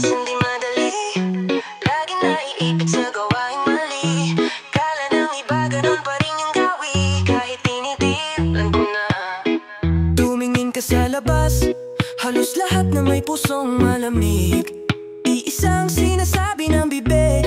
minsan di madali, lagi naiipit sa gawaing mali. Kala ng iba ganun pa rin yung gawi, kahit tinitilan ko na. Tumingin ka sa labas, halos lahat na may pusong malamig. Iisang sinasabi ng bibig,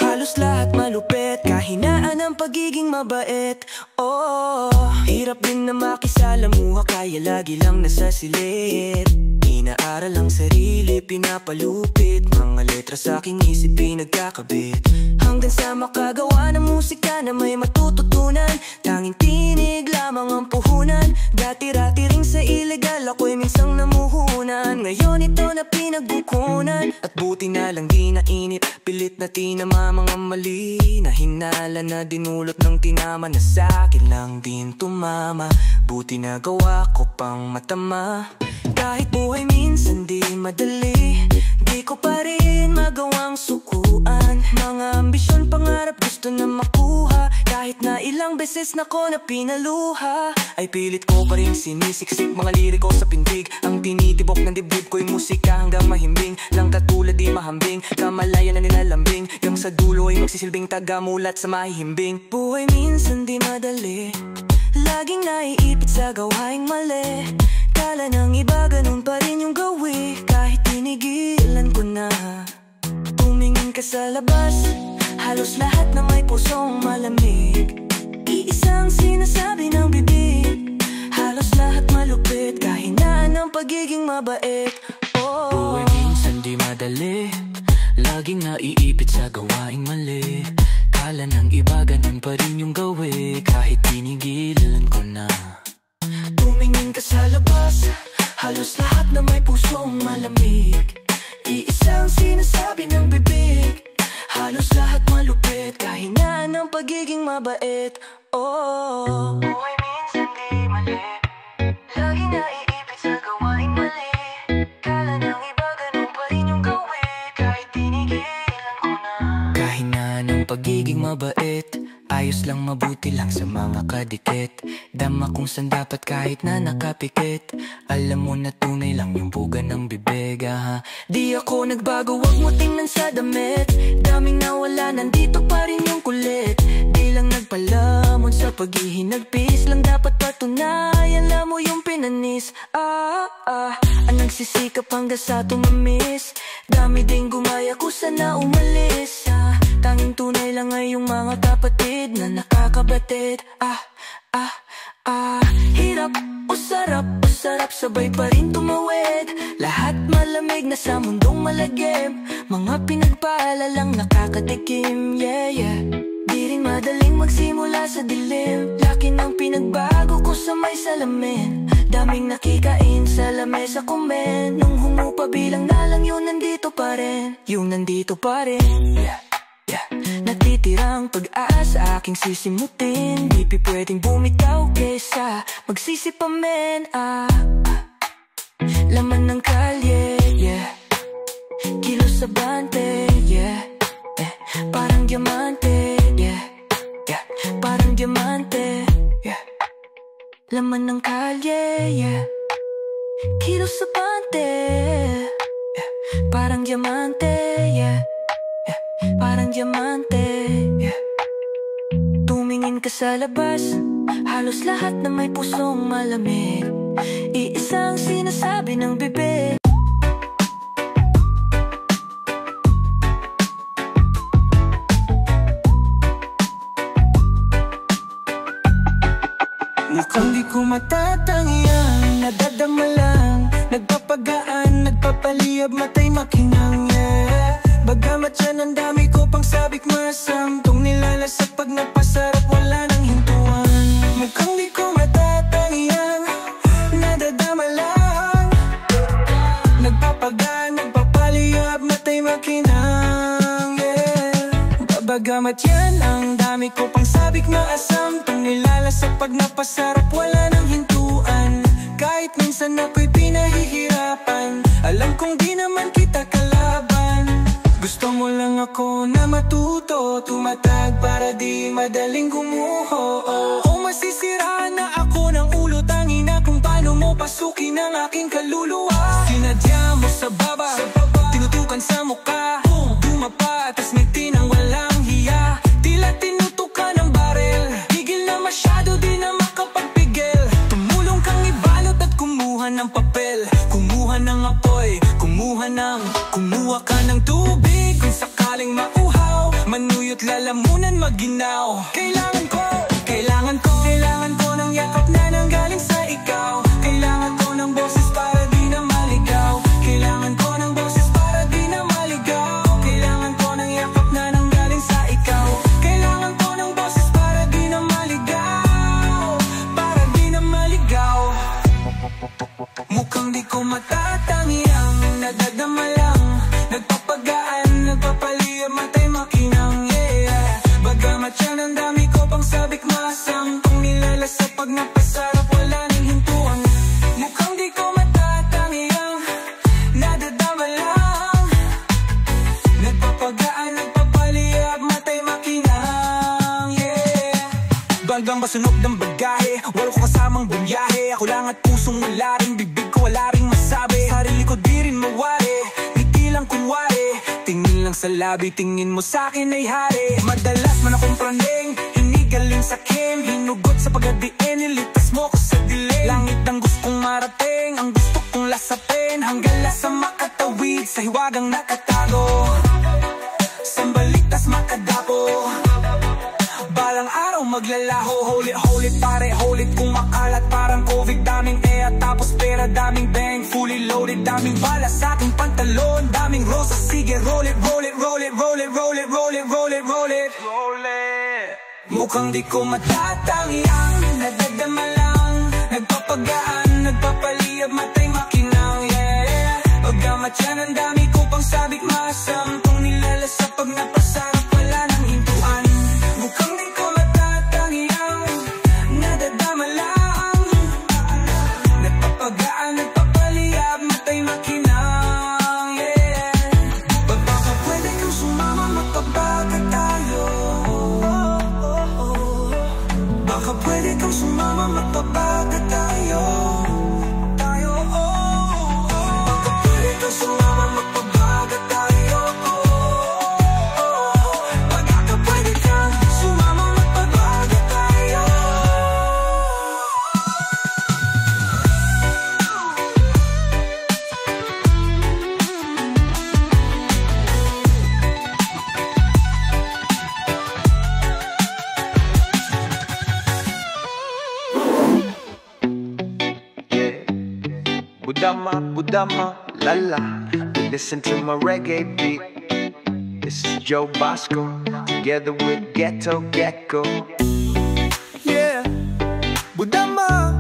halos lahat malupit, kahinaan ng pagiging mabait. Oh, hirap din na makisalamuha, kaya lagi lang nasa silid. Inaaral ang sarili, pinapalupit, mga letra sa aking isip pinagkakabit. Hanggang sa makagawa ng musika na may matututunan, tanging tinig lamang ang puhunan. Dati-rati ring sa illegal, ako'y minsang namuhunan. Ngayon ito na pinagbukunan, at buti na lang di nainip, pilit na tinama mga mali, na hinala na dinulot ng tinama, na sa'kin lang din tumama. Buti na gawa ko pang matama. Kahit buhay minsan di madali, di ko pa rin magawang sukuan. Mga ambisyon, pangarap gusto na makuha, kahit na ilang beses na ko na pinaluha, ay pilit ko pa rin sinisiksik mga liriko sa pintig. Ang tinitibok ng dibdib ko'y musika hanggang mahimbing. Lang katulad di mahambing, kamalayan na nilalambing, yang sa dulo ay magsisilbing tagamulat sa mahihimbing. Buhay minsan di madali, laging naiipit sa gawaing mali. Kala ng iba ganun pa rin yung gawi, kahit tinigilan ko na. Tumingin ka sa labas, halos lahat na may pusong malamig. Iisang sinasabi ng bibig, halos lahat malupit, kahinaan ng pagiging mabait. Oh, buhay minsan di madali, laging naiipit sa gawaing mali. Kala ng iba ganun pa rin yung gawi, kahit tinigilan ko na. Tumingin ka sa labas, halos lahat na may pusong malamig. Iisang sinasabi ng bibig, halos lahat malupit, kahinaan ng pagiging mabait. Oh, buhay minsan di mali, laging naiipit sa gawaing mali. Kala ng iba ganun pa rin yung gawi, kahit tinigilan ko na. Kahinaan ng pagiging mabait, ayos lang mabuti lang sa mga kadikit. Dama kung saan dapat kahit na nakapikit. Alam mo na tunay lang yung buga ng bibig, ha? Di ako nagbago, wag mo tingnan sa damit. Daming nawala, nandito pa rin yung kulit. Di lang nagpalamon sa paghihinagpis, lang dapat patunayan lang mo yung pinanis. Ang nagsisikap hanggang sa tumamis, dami din gumaya ko sana umalis. Tanging tunay lang ay yung mga kapatid na nakakabatid. Hirap o sarap sabay pa rin tumawid. Lahat malamig na sa mundong malagim, mga pinagpaalalang nakakatikim, yeah, yeah. Di rin madaling magsimula sa dilim, laki ng pinagbago ko sa may salamin. Daming nakikain sa lamesa ko, men. Nung humupa bilang na lang yun nandito pa rin, yung nandito pa rin, yeah. Natitirang pag-asa aking sisimutin, di pi pwedeng bumitaw kesa magsisi pa, men. Laman ng kalye, yeah. Kilos sa bante, yeah. Parang diamante, yeah. Parang diamante, yeah. Laman ng kalye, yeah. Kilos sa bante, yeah. Parang diamante, yeah. Parang diamante, yeah. Tumingin ka sa labas, halos lahat na may pusong malamig. Iisang sinasabi ng bibig. Mukhang di ko matatangyan, nadadama lang, nagpapagaan, nagpapaliyab, matay makinang, yeah. Bagamat yan ang dami ko pang sabik masam, tong nilalasap pag napasarap wala nang hintuan. Mukhang di ko matatangyan, nadadama lang, nagpapagaan, nagpapaliyab, matay makinang, yeah. Bagamat yan ang dami ko pang sabik maasam, tong nilalasap pag napasarap wala nang hintuan. Kahit minsan ako'y pinahihirapan, alam kong di naman kita kalaban. Gusto mo lang ako na matuto, tumatag para di madaling gumuho. O masisiraan na ako ng ulo, tangin na kung paano mo pasukin ang aking kaluluwa. Sinadya mo sa baba, tinutukan Kumuha ka ng tubig kung sakaling mauhaw, manuyot lalamunan maginaw. Kailangan ko ng yakap na nanggaling sa ikaw. Kailangan ko ng boses para di na maligaw. Kailangan ko ng boses para di na maligaw. Kailangan ko ng yakap na nanggaling sa ikaw. Kailangan ko ng boses para di na maligaw. Para di na maligaw. Mukhang di ko matatangi ang nadadama lang. Nagpapagaan, nagpapaliyab, matay makinang, yeah. Bagamat yan ang dami ko pang sabik masam, pang nilalasap pag napasarap wala nang hintuan. Mukhang di ko matatangi ang nadadama lang. Nagpapagaan, nagpapaliyab, matay makinang, yeah. Bandang basunog ng bagahe, wala ko kasamang bumiyahe. Ako lang at pusong wala rin, bibig ko wala rin masabi. Sarili ko di rin mawari, ngiti lang kunwari. Tingin lang sa labi, tingin mo sa'kin ay hari. Madalas man akong praning, hinigaling sa kim. Hinugot sa pagadiin, nilitas mo ko sa dilim. Langit ang gusto kong marating, ang gusto kong lasapin. Hanggang lasa makatawid, sa hiwagang nakatago. Sambalitas makadapo, balang araw maglalaho. Hold it pare, hold it kung makalat parang COVID. Daming at tapos pera, daming bang. Fully loaded, daming bala sa aking pantalon. Daming rosas, sige roll it, roll it, roll it, roll it, roll it, roll it, roll it, roll it, roll it. Mukhang di ko matatangi ang nadadama lang. Nagpapagaan, nagpapaliyab, matay makinang, yeah. Bagamat yan ang dami ko pang sabik masam, kung nilalasap pag napasarap wala nang hintuan. Mukhang di ko matatangi ang nadadama lang. Nagpapagaan, nagpapaliyab, matay makinang, yeah. Baka pwede kang sumama, magpabaga tayo. Baka pwede kang sumama, magpabaga tayo. Baka pwede kang sumama, magpabaga tayo. Baka pwede kang sumama, magpabaga tayo. Budama, Budama, Lala. Listen to my reggae beat. This is Joe Bosco, together with Ghetto Gecko. Yeah, Budama.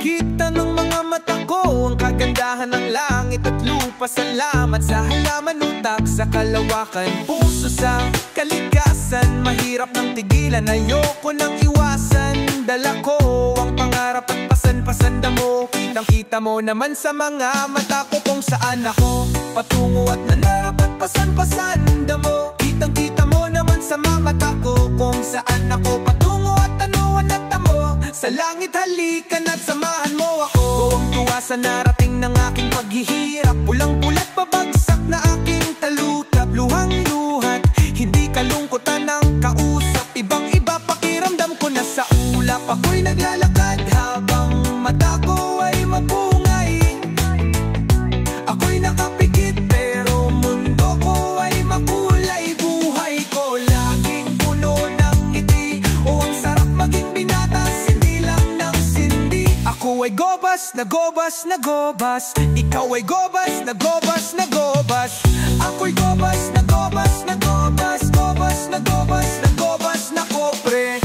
Kita ng mga mata ko ang kagandahan ng langit at lupa. Salamat sa halaman, utak sa kalawakan, puso sa kalikasan. Mahirap nang tigilan, ayoko nang iwasan. Dala ko ang pangarap at pasan-pasanda mo. Kitang-kita mo naman sa mga mata ko kung saan ako patungo at nanarap at pasan-pasanda mo. Kitang-kita mo naman sa mga mata ko kung saan ako patungo at anuan at tamo. Sa langit halikan at samahan mo ako. Buwang tuwa sa narating ng aking paghihirap. Pulang-pulat pabagsak na aking talutap. Luhang-luhat, hindi kalungkutan ang kausap. Ibang-iba pakiramdam ko na sa ulap. Ako'y naglalakad habang mata ko ay mapungay. Ako'y nakapikit pero mundo ko ay makulay. Buhay ko laging puno ng ngiti. O ang sarap maging binata, sindi lang ng sindi. Ako ay gobas na gobas na gobas. Ikaw ay gobas na gobas na gobas. Ako'y gobas na gobas na gobas. Gobas na gobas na gobas na kopre.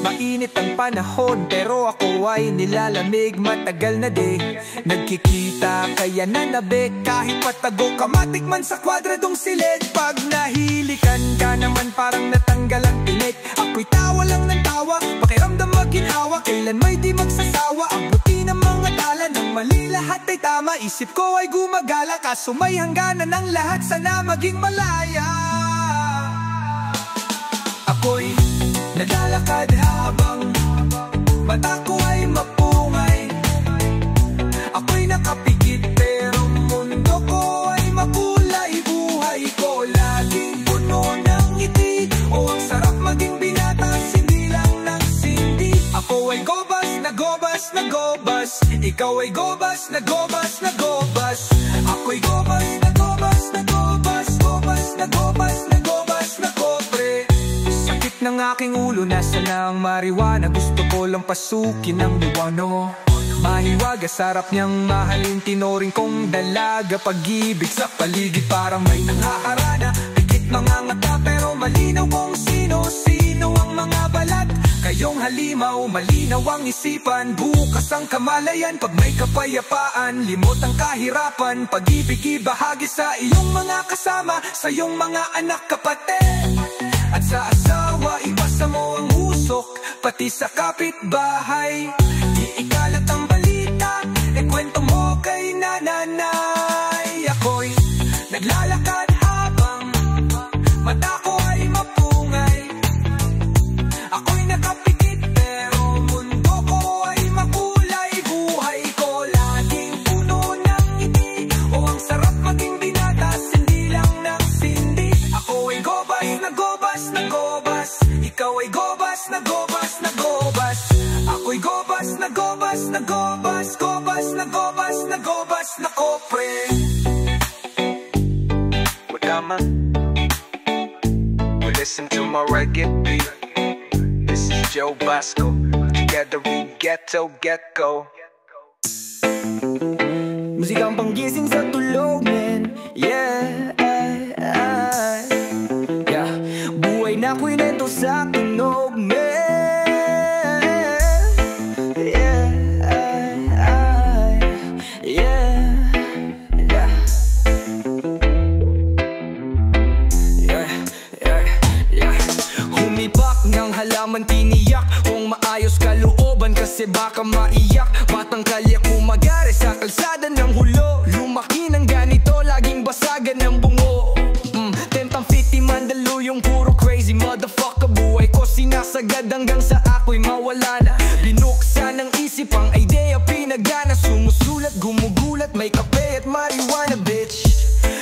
Mainit ang panahon pero ako ay nilalamig. Matagal na di nagkikita kaya nanabik. Kahit patago kamatik man sa kwadradong silid. Pag nahilikan ka naman parang natanggal ang tinik. Ako'y tawa lang ng tawa, pakiramdam maginhawa. Kailan may di magsasawa, ang buti ng mga tala. Nang mali lahat ay tama, isip ko ay gumagala. Kaso may hangganan ng lahat, sana maging malaya. Ako'y naglalakad habang mata ko ay mapungay. Ako'y nakapikit pero mundo ko ay makulay. Buhay ko laging puno ng ngiti. O ang sarap maging binata, sindi lang ng sindi. Ako ay gobas na gobas na gobas. Ikaw ay gobas na gobas na gobas. Ako'y gobas aking ulo, nasa na ang marijuana. Gusto ko lang pasukin ang liwano. Mahiwaga, sarap niyang mahalin, tinoring kong dalaga. Pag-ibig sa paligid parang may nangaharana. Pikit mga mata pero malinaw kung sino-sino ang mga balat. Kayong halimaw, malinaw ang isipan. Bukas ang kamalayan pag may kapayapaan. Limot ang kahirapan, pag-ibig ibahagi sa iyong mga kasama, sa iyong mga anak, kapatid. At sa asawa, ipasa mo ang usok, pati sa kapitbahay. Di ikalat ang balita, ikwento mo kay nanay. Ako'y naglalakad habang mata ko ay mapungay. Ako'y nakapikit pero mundo ko ay makulay. Buhay ko laging puno ng ngiti, o ang sarap maging binatas, hindi lang nagsindi. Ako ay gobas na gobas na gobas, ikaw ay gobas na gobas na gobas. Ako'y gobas na gobas na gobas, gobas na gobas na gobas na kopre. Wadama, we listen to my reggae beat. This is Joe Basco. Together we ghetto gecko. Musikang panggising sa tulog, man. Yeah, yeah. Buhay na ko'y nento sa tunog, man. Halaman tiniyak kung maayos kalooban, kasi baka maiyak. Batang kalye kumagari sa kalsada ng hulo. Lumaki ng ganito, laging basagan ng bungo. Tentang 50 Mandaluyong, puro crazy motherfucker. Buhay ko sinasagad hanggang sa ako'y mawala na. Binuksan ng isip ang idea, pinagana. Sumusulat, gumugulat, may kape at marijuana, bitch.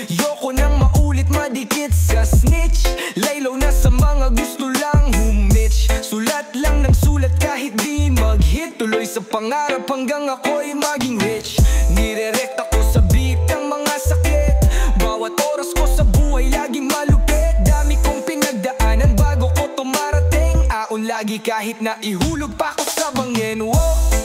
Yoko nang maulit, madikit sa snitch. Laylaw na sa mga gusto lang humit. Sulat lang ng sulat kahit di mag-hit. Tuloy sa pangarap hanggang ako'y maging rich. Nire-recta ko sa beat ang mga sakit. Bawat oras ko sa buhay laging malupit. Dami kong pinagdaanan bago ko tumarating. Aon lagi kahit na ihulog pa ko sa bangin. Wow.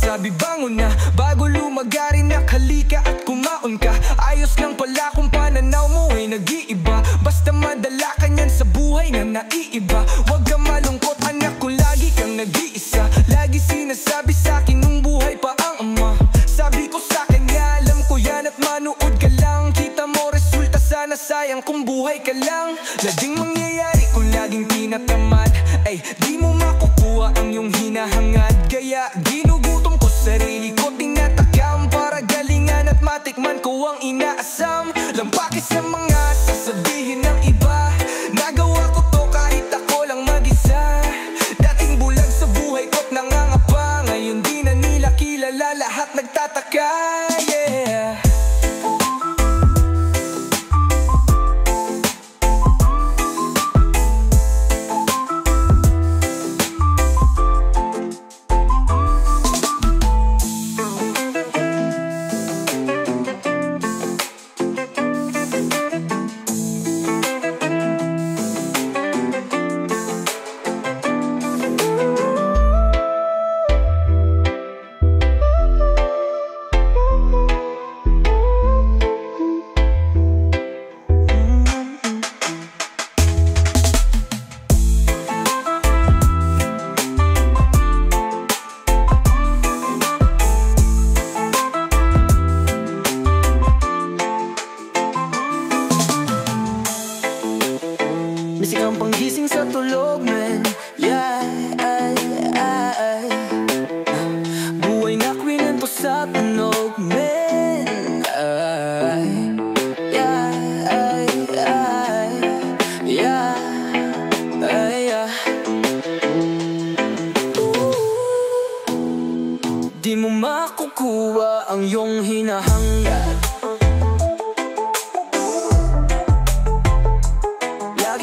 Sabi bangon na, bago lumagari nakalika at kumaon ka. Ayos lang pala kung pananaw mo ay nag-iiba. Basta madala ka niyan sa buhay na naiiba. Huwag ka malungkot anak kung lagi kang nag-iisa. Lagi sinasabi sa'kin nung buhay pa ang ama. Sabi ko sa kanya, alam ko yan at manood ka lang. Kita mo resulta, sana sayang kung buhay ka lang. Lading mangyayari kung laging tinatamad. Ay, di mo makukuha ang iyong hinahangad. Kaya ginugutom ko sarili ko, tinatakam para galingan at matikman ko ang inaasam. Lampakis sa mga sasabihin ng iba. Nagawa ko to kahit ako lang mag-isa. Dating bulag sa buhay ko't nangangapa. Ngayon di na nila kilala, lahat nagtataka. Yeah. Musikang panggising sa tulog, man. Yeah, buhay na kwinento sa tunog, man. Yeah, di mo makukuha ang iyong hinahangad.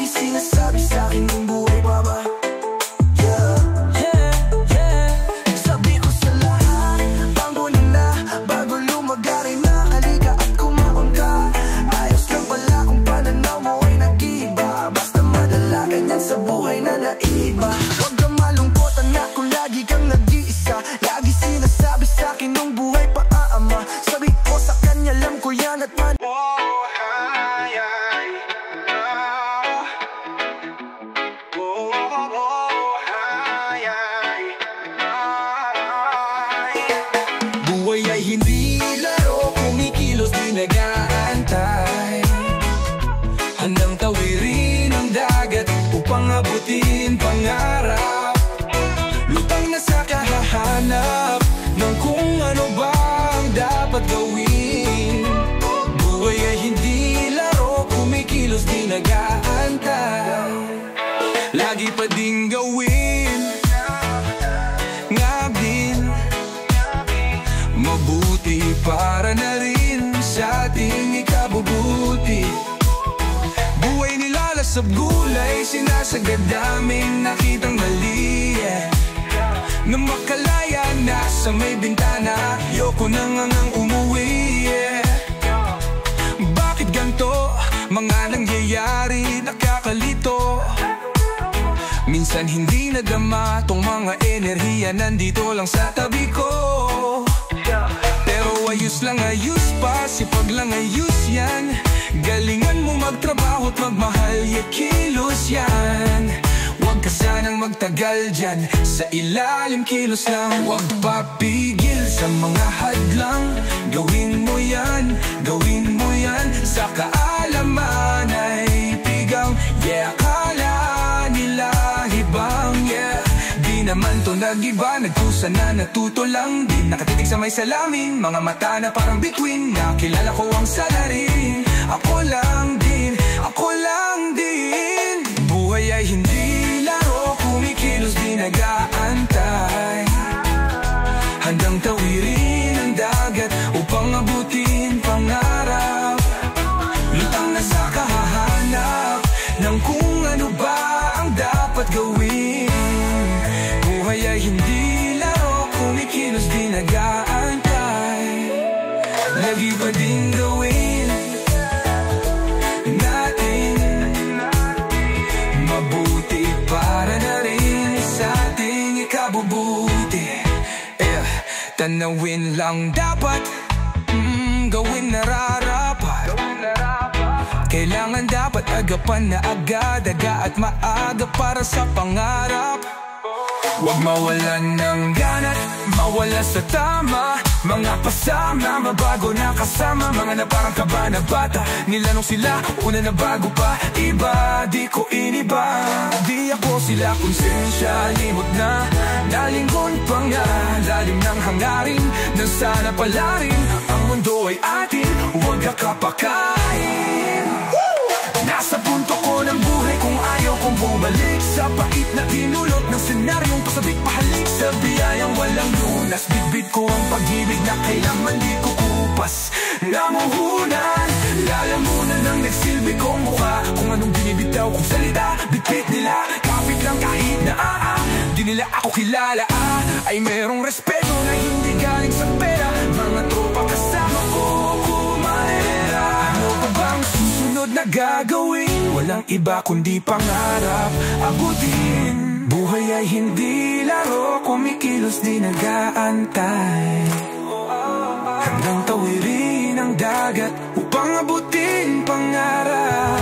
Sinasabi sa'kin ng buhay pa ba? Yeah, yeah, yeah. Sabi yan sa buhay na naiba. Huwag kang malungkot anak kung lagi kang nag-iisa. Lagi sinasabi sa'kin nung buhay pa aama. Sabi ko sa kanya alam ko yan at man. Buhay ay hindi laro, kumikilos di nag-aantay. Handang tawirin ang dagat upang abutin pangarap. Lutang na sa kahahanap ng kung ano ba ang dapat gawin. Buhay ay hindi laro, kumikilos di nag-aantay. Lagi pa ding gawin nga din mabuti para na rin sa ating ikabubuti. Buhay nilalasap gulay, sinasagad daming nakitang mali, na makalaya na sa may bintana, yoko na ngang umuwi, Bakit ganto? Mga nangyayari nakakalito. Minsan hindi nadama tong mga enerhiya, nandito lang sa tabi ko. Pero ayos lang ayos pa, sipag lang ayos yan. Galingan mo magtrabaho at magmahal, kilos yan. Huwag ka sanang magtagal dyan, sa ilalim kilos lang. Huwag papigil sa mga hadlang, gawin mo yan, gawin mo yan. Sa kaalaman ay pigang, akala nila hibang, di naman to nag-iba, nagkusa na natuto lang din. Nakatitig sa may salamin, mga mata na parang bituin. Nakilala ko ang salarin, ako lang din, ako lang din. Buhay ay hindi laro, kumikilos di nag-aantay. Handang tawirin ang dagat upang abutin pangarap. Lutang na sa kahahanap ng kung ano ba ang dapat gawin. Buhay ay hindi laro, kumikilos di nag-aantay. Lagi pa din gawin natin mabuti para na rin sa ating ikabubuti. Tanawin lang dapat, gawin nararapat. Kailangan dapat agapan na agad-aga at maaga para sa pangarap. Huwag mawalan ng ganat, mawala sa tama. Mga pasama, mabago na kasama. Mga na parang kaba na bata, nilanong sila, una na bago pa. Iba, di ko iniba, di ako sila konsensya. Limot na, nalingon pa nga, lalim ng hangarin, nang sana pala rin ang mundo ay atin, huwag kakapakain. Nasa punto ko ng buhay kung ayaw kong bumalik sa pait na tinulot ng senaryong pasabik pahalik. Sa biyayang walang lunas, bitbit ko ang pag-ibig na kailanman di kukupas. Namuhunan, lalamunan ng nagsilbi kong mukha. Kung anong binibitaw kong salita, bitbit nila, kapit lang kahit na di nila ako kilala, ay merong respeto na hindi galing sa pera. Mga tropa kasama ko, kumaera. Ano pa bang susunod na gagawin? Walang iba kundi pangarap, abutin. Buhay ay hindi laro, kumikilos di nag-aantay. Hanggang tawirin ang dagat upang abutin pangarap.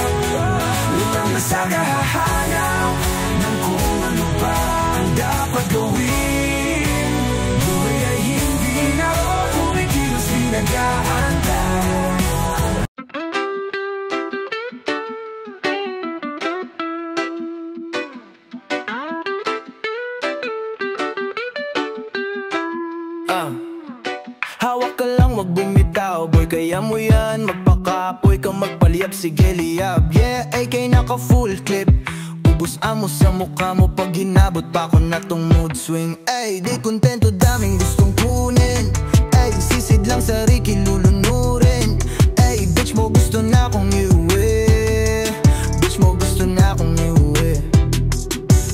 Lutang na sa kahahanap ng kung ano ba ang dapat gawin. Buhay ay hindi laro, kumikilos di nag-aantay. Hawak ka lang, wag bumitaw, boy, kaya mo yan. Magpakapoy ka, magpaliyap, sige liyab. Yeah, AK naka full clip, ubus amo sa mukha mo pag hinabot pa ko na tong mood swing. Ay, di kontento, daming gustong kunin. Ay, sisid lang sa Ricky, lulunurin. Ay, bitch mo gusto na akong iuwi. Bitch mo gusto na akong iuwi.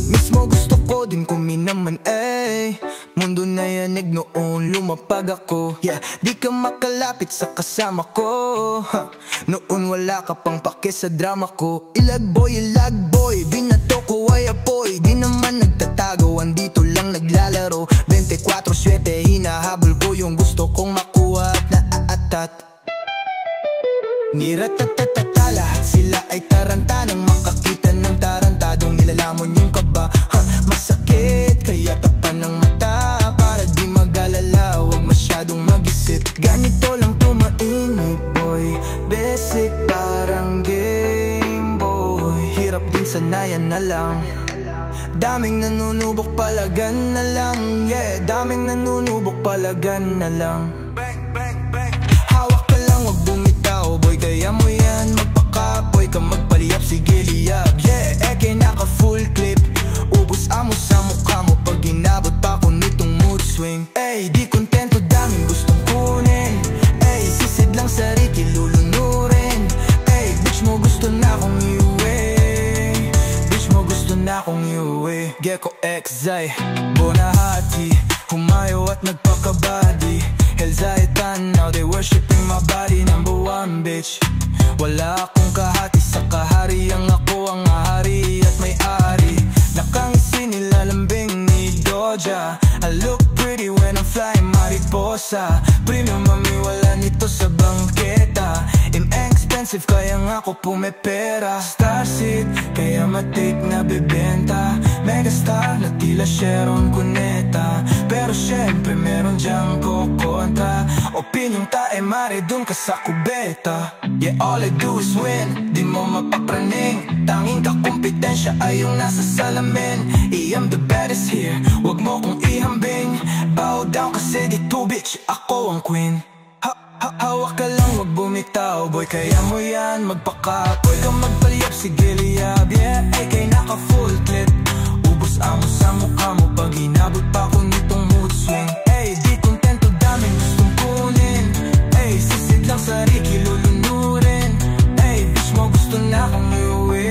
Mismo gusto ko din kuminaman, ay. Mundo na yanig noon, lumapag ako. Yeah, di ka makalapit sa kasama ko, Noon wala ka pang pake sa drama ko. Ilag boy, binato ko yan na lang. Daming nanunubok palagan na lang, yeah. Daming nanunubok palagan na lang. Hawak ka lang, wag bumitaw, boy, kaya mo yan. Magpakapoy ka, magpaliyap, sige liyab, yeah. Eke naka full clip, ubos amo sa mukha mo pag inabot pa ko nitong mood swing. Ay, di kontento, daming gustong kunin. Ay, sisid lang sa Ricky, lulunurin. Ay, bitch mo gusto na akong iuwi. Bitch mo gusto na akong iuwi. Gecko X-Zay, Bonahati, humayo at nagpakabadi. Helzaitan, now they worshiping my body. Number one, bitch. Wala akong kahati sa kahariang ako ang ahari at may-ari. Nakangisi nilalambing ni Doja. I look pretty when I'm flying mariposa. Premium mami, wala nito sa bangketa. Inexpensive kaya nga ako pumepera. Starseed, kaya matik na bebenta. Megastar na tila Sharon Cuneta. Pero syempre meron dyang kukontra. Opinyong tae mare dun ka sa kubeta. Yeah, all I do is win, di mo mapapraning. Tanging kakumpetensya ay yung nasa salamin. I am the baddest here, wag mo kong ihambing. Bow down kasi dito bitch, ako ang queen. Hawak ka lang, wag bumitaw, boy, kaya mo yan. Magpakapoy ka, magpaliyap, sige liyab, yeah. AK naka full clip, ubos amo sa mukha mo pag inabot pa ko nitong mood swing. Ay, di kontento, daming gustong kunin. Ay, sisid lang sa Ricky, lulunurin. Ay, bitch mo gusto na akong iuwi.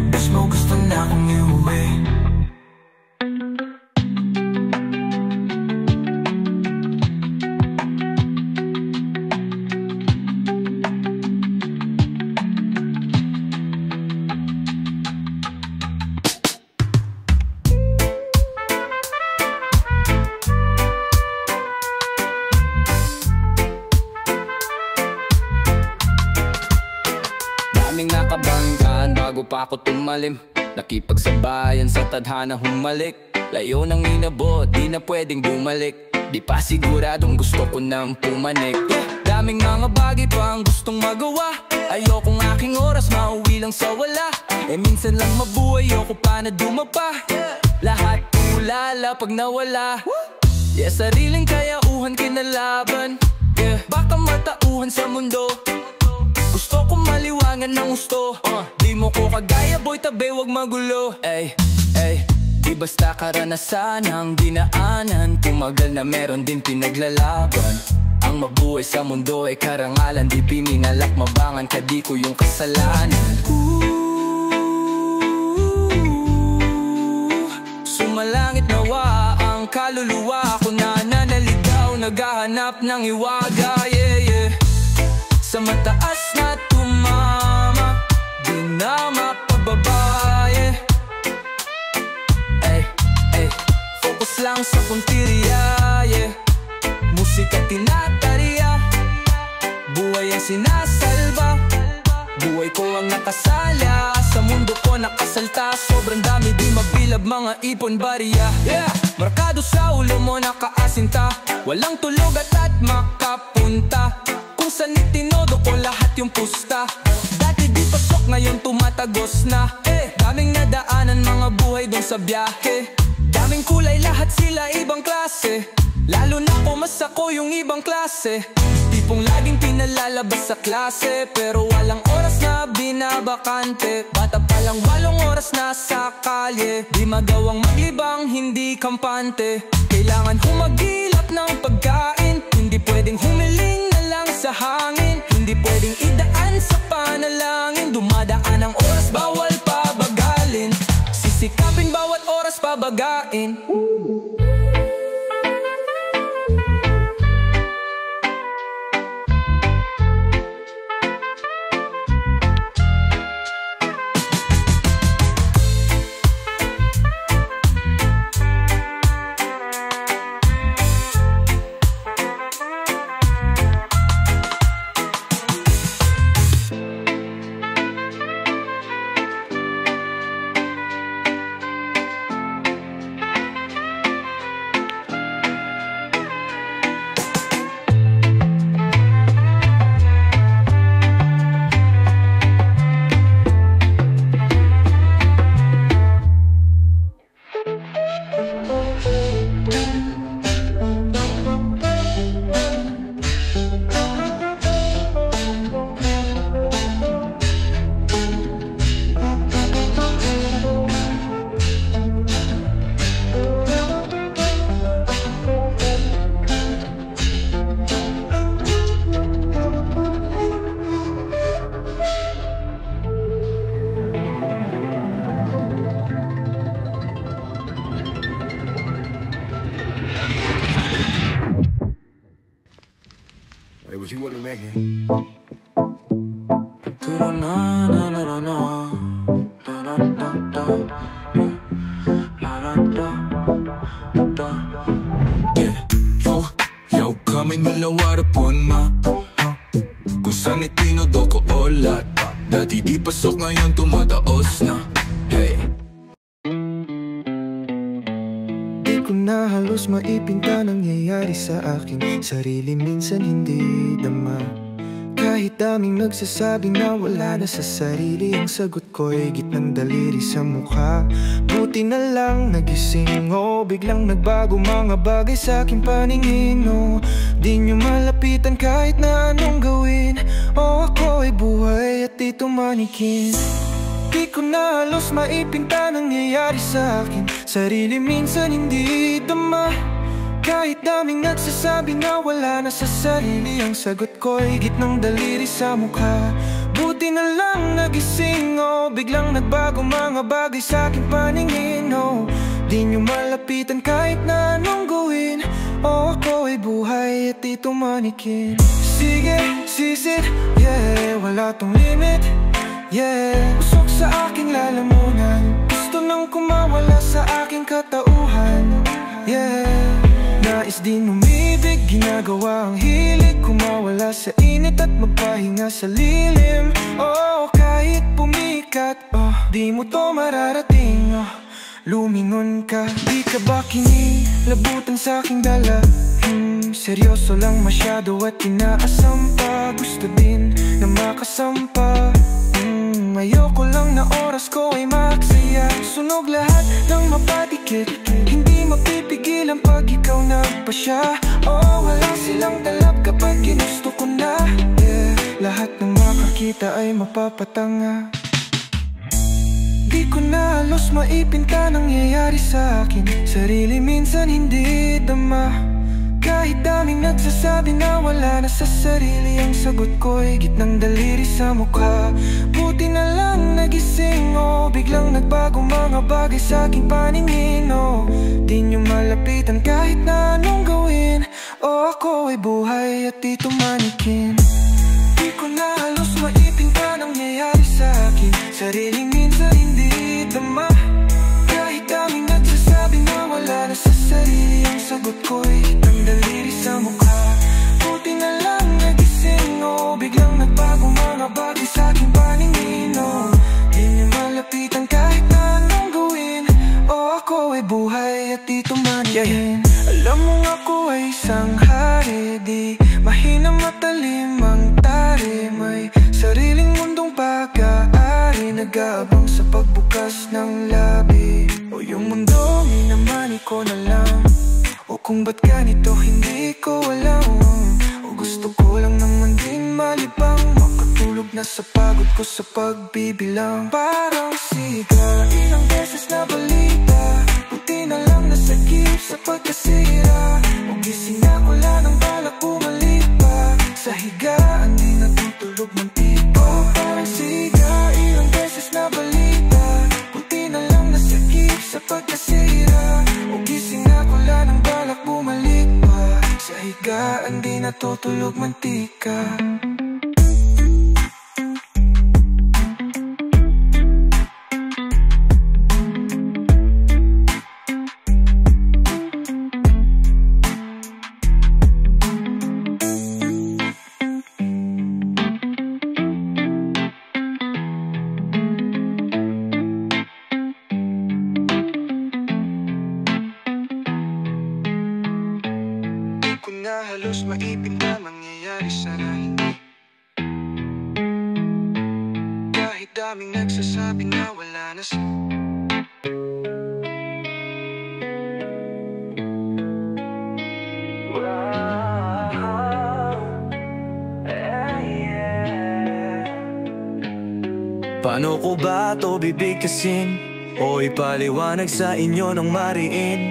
Bitch mo gusto na akong iuwi. Daming nakabanggaan bago pa ako tumalim. Nakipagsabayan sa tadhana humalik. Layo nang inabot, di na pwedeng bumalik. Di pa siguradong gusto ko nang pumanik. Daming mga bagay pa ang gustong magawa. Ayokong aking oras mauwi lang sa wala. Eh minsan lang mabuhay, ayoko pa na dumapa. Lahat ulala pag nawala. Yeah, sariling kayauhan kinalaban. Yeah, baka matauhan sa mundo. Gusto ko maliwangan ng gusto. Di mo ko kagaya boy, tabi wag magulo. Ay, ay, di basta karanasan ang dinaanan. Tumagal na meron din pinaglalaban. Ang mabuhay sa mundo ay karangalan. Di piningalak mabangan ka, di ko yung kasalanan. Sumalangit nawa ang kaluluwa ko na nanaligaw, naghahanap ng iwaga, yeah, yeah. Sa mataas na tumama, di na mapababa, yeah. Ay, ay, focus lang sa punteriya, yeah. Musika tinatariya, buhay ang sinasalba. Buhay ko ang nakasala, sa mundo ko nakasalta. Sobrang dami di mabilab, mga ipon bariya, yeah. Markado sa ulo mo nakaasinta, walang tulog at makapunta. Kung saan itinodo ko lahat yung pusta. Dati di pasok, ngayon tumatagos na. Daming nadaanan mga buhay dun sa biyahe. Daming kulay, lahat sila ibang klase. Lalo na ko mas ako yung ibang klase. Tipong laging pinalalabas sa klase, pero walang oras na binabakante. Bata pa lang 8 oras na sa kalye. Di magawang maglibang, hindi kampante. Kailangan humagilap ng pagkain. Hindi pwedeng humiling na lang sa hangin. Hindi pwedeng idaan sa panalangin. Dumadaan ang oras, bawal pabagalin. Sisikapin bawat oras pabagain. if you wanna make it. Yo kami nalawarapon ma kung saan itinodo ko olat. Dati di pasok ngayon tumataos na. Hey. Di ko na halos maipinta nangyayari sa akin sarili, minsan hindi dama. Kahit daming nagsasabing na wala na sa sarili, ang sagot ko'y gitnang daliri sa mukha. Buti na lang nagising, oh, biglang nagbago mga bagay sa aking paningin, oh. Di nyo malapitan kahit na anong gawin, oh, ako ay buhay at di tumanikin. Di ko na halos maipinta nangyayari sa akin sarili, minsan hindi dama. Kahit daming nagsasabi na wala na sa sarili, ang sagot ko'y gitnang daliri sa mukha. Buti na lang nagising, oh, biglang nagbago mga bagay sa aking paningin, oh. Di nyo malapitan kahit na anong gawin, oh, ako ay buhay at di tumanikin. Sige, sisid, yeah, wala tong limit, yeah. Usok sa aking lalamunan, gusto nang kumawala sa aking katauhan, yeah. Nais din umibig, ginagawa ang hilig, kumawala sa init at magpahinga sa lilim. Oh, kahit pumikat, oh, di mo to mararating, oh. Lumingon ka, di ka ba kinilabutan sa aking dala? Seryoso lang masyado at inaasam pa. Gusto din na makasampa. Ayoko lang na oras ko ay maksaya. Sunog lahat ng mapatikit, hindi mapipigilan pag ikaw nagpasya. Oh, wala silang talab kapag ginusto ko na, yeah. Lahat ng makakita ay mapapatanga. Di ko na halos maipinta nangyayari sa akin sarili, minsan hindi dama. Kahit daming nagsasabi na wala na sa sarili, ang sagot ko'y gitnang daliri sa mukha. Buti na lang nagising, oh, biglang nagbago mga bagay sa aking paningin, oh. Di nyo malapitan kahit na anong gawin, oh, ako ay buhay at di tumanikin. Di ko na halos maipinta nangyayari sa akin sarili, minsan hindi dama. Kahit daming nagsasabi na wala na sa sarili, ang sagot ko'y gitnang daliri sa mukha. Buti na lang nagising, oh, biglang nagbago mga bagay sa aking paningin, oh. Di nyo malapitan kahit na anong gawin, oh, ako ay buhay at di tumanikin. Alam mong ako ay isang hari, di mahina matalim ang tari. May sariling mundong pag-aari, nag-aabang sa pagbukas ng labi. O yung mundo, minamani ko na lang, o kung ba't ganito hindi ko alam. O gusto ko lang naman din malibang, makatulog na sa pagod ko sa pagbibilang. Parang siga, ilang beses na balita, buti na lang nasagip sa pagkasira. O gising na wala ng balak bumalik pa sa higaan, di natutulog ng tipo. Parang siga, ilang beses na balita, buti na lang nasagip sa pagkasira. O gising na wala ng balak bumalik pa sa higaan, di natutulog mantika. Halos maipinta mangyayari sana hindi, kahit daming nagsasabi na wala na sa Paano ko ba to bibigkasin o ipaliwanag sa inyo ng mariin?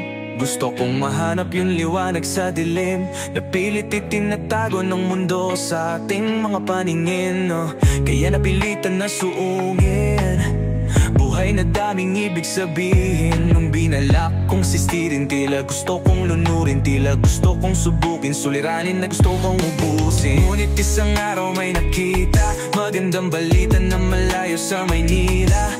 Gusto kong mahanap yung liwanag sa dilim, napilit itinatago ng mundo sa ating mga paningin, no? Kaya napilitan na suungin buhay ay nadaming ibig sabihin. Nung binalak kong sistirin, tila gusto kong lunurin, tila gusto kong subukin, suliranin na gusto kong ubusin. Ngunit isang araw may nakita, magandang balita na malayo sa Maynila.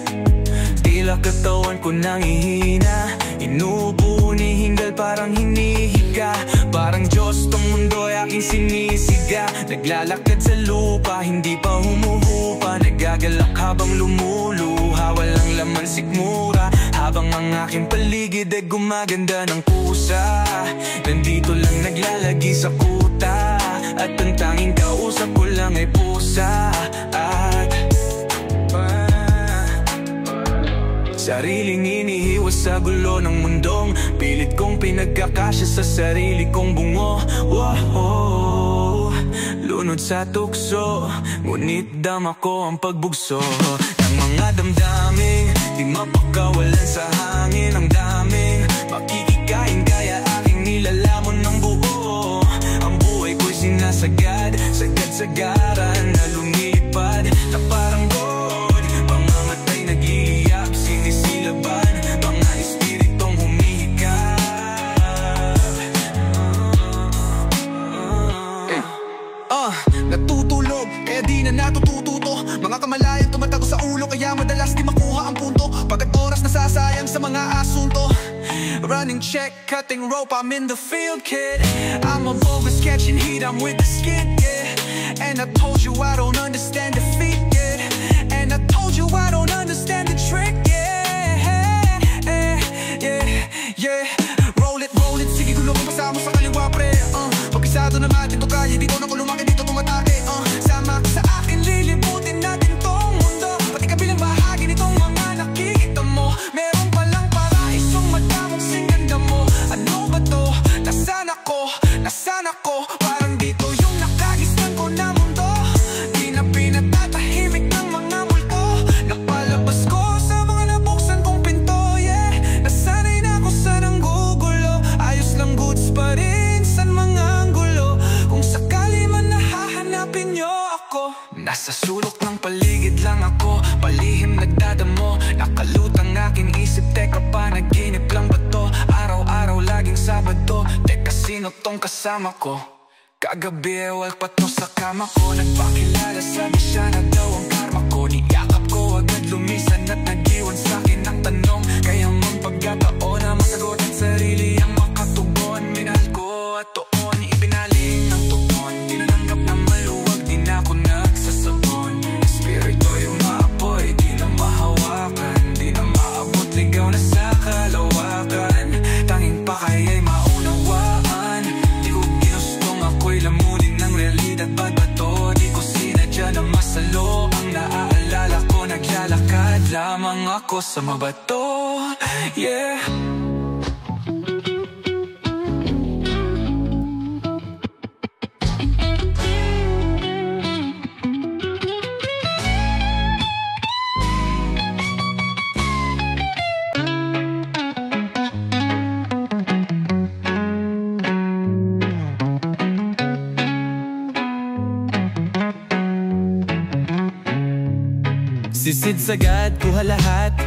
Tila katawan ko nang ihina, inuubo ni hingal parang hinihiga. Parang Diyos tong mundo ay aking sinisiga. Naglalakad sa lupa, hindi pa humuhupa, nagagalak habang lumuluha, walang laman sikmura. Habang ang aking paligid ay gumaganda ng pusa, nandito lang naglalagi sa kuta, at ang tanging kausap ko lang ay pusa. At sariling inihiwas sa gulo ng mundong pilit kong pinagkakasya sa sarili kong bungo. Wow, lunod sa tukso, ngunit dama ko ang pagbugso ng mga damdaming di mapakawalan sa hangin. Ang daming makikikain kaya aking nilalamon ng buo. Ang buhay ko'y sinasagad, sagad-sagaran na lumilipad na parang God. Pangamatay nag-iiyak, sinisilaban, mga espiritong humihikap. Natutulog, kaya di na natututo. Mga kamalayan tumatago sa ulo, kaya madalas di makuha ang punto. Pagkat oras nasasayang sa mga asunto. Running check, cutting rope, I'm in the field, kid. I'm a bogus catching heat, I'm with the skid, yeah. And I told you I don't understand defeat, yeah. And I told you I don't understand the trick, yeah. Yeah. Roll it, sige gulo kong pasama sa kaliwa, pre. Pagkisado naman dito kaya, dito na ko lumaki, dito tumatake. Sama ka sa akin, lilibutin natin tong mundo, pati kabilang bahagi nitong mga nakikita mo. Meron palang paraisong madamong singganda mo. Ano ba to? Nasaan ako? Parang dito yung nakagisnan ko na mundo. Di na pinatatahimik ng mga multo. Napalabas ko sa mga nabuksan kong pinto, yeah. Nasanay na ako sa nanggugulo, ayos lang goods pa rin sa mga anggulo. Kung sakali man nahahanapin nyo ako, nasa sulok ng paligid lang ako, palihim nagdadamo. Nakalutang aking isip, teka panaginip lang ba to? Araw-araw laging Sabado, teka sino tong kasama ko? Kagabi walpat to sa kama ko, nagpakilala sabi siya na daw ang karma ko. Niyakap ko agad lumisan at nag-iwan sa'kin ang tanong, kaya mang pagkataon na masagot ang sarili ang makatugon. Minahal ko at toon, ibinaling ng tuton, tinanggap na maluwag, di na ako nagsasabon. Espiritu yung maapoy, di na mahawakan, di na maabot, ligaw na sa kalawakan. Tanging pakay ay maunawaan, di ko ginustong ako'y lamunin ng realidad. Ba't ba to? Di ko sinadya na masalo. Ang naaalala ko, naglalakad lamang ako sa mabato, yeah. Sisid sagad, kuha lahat,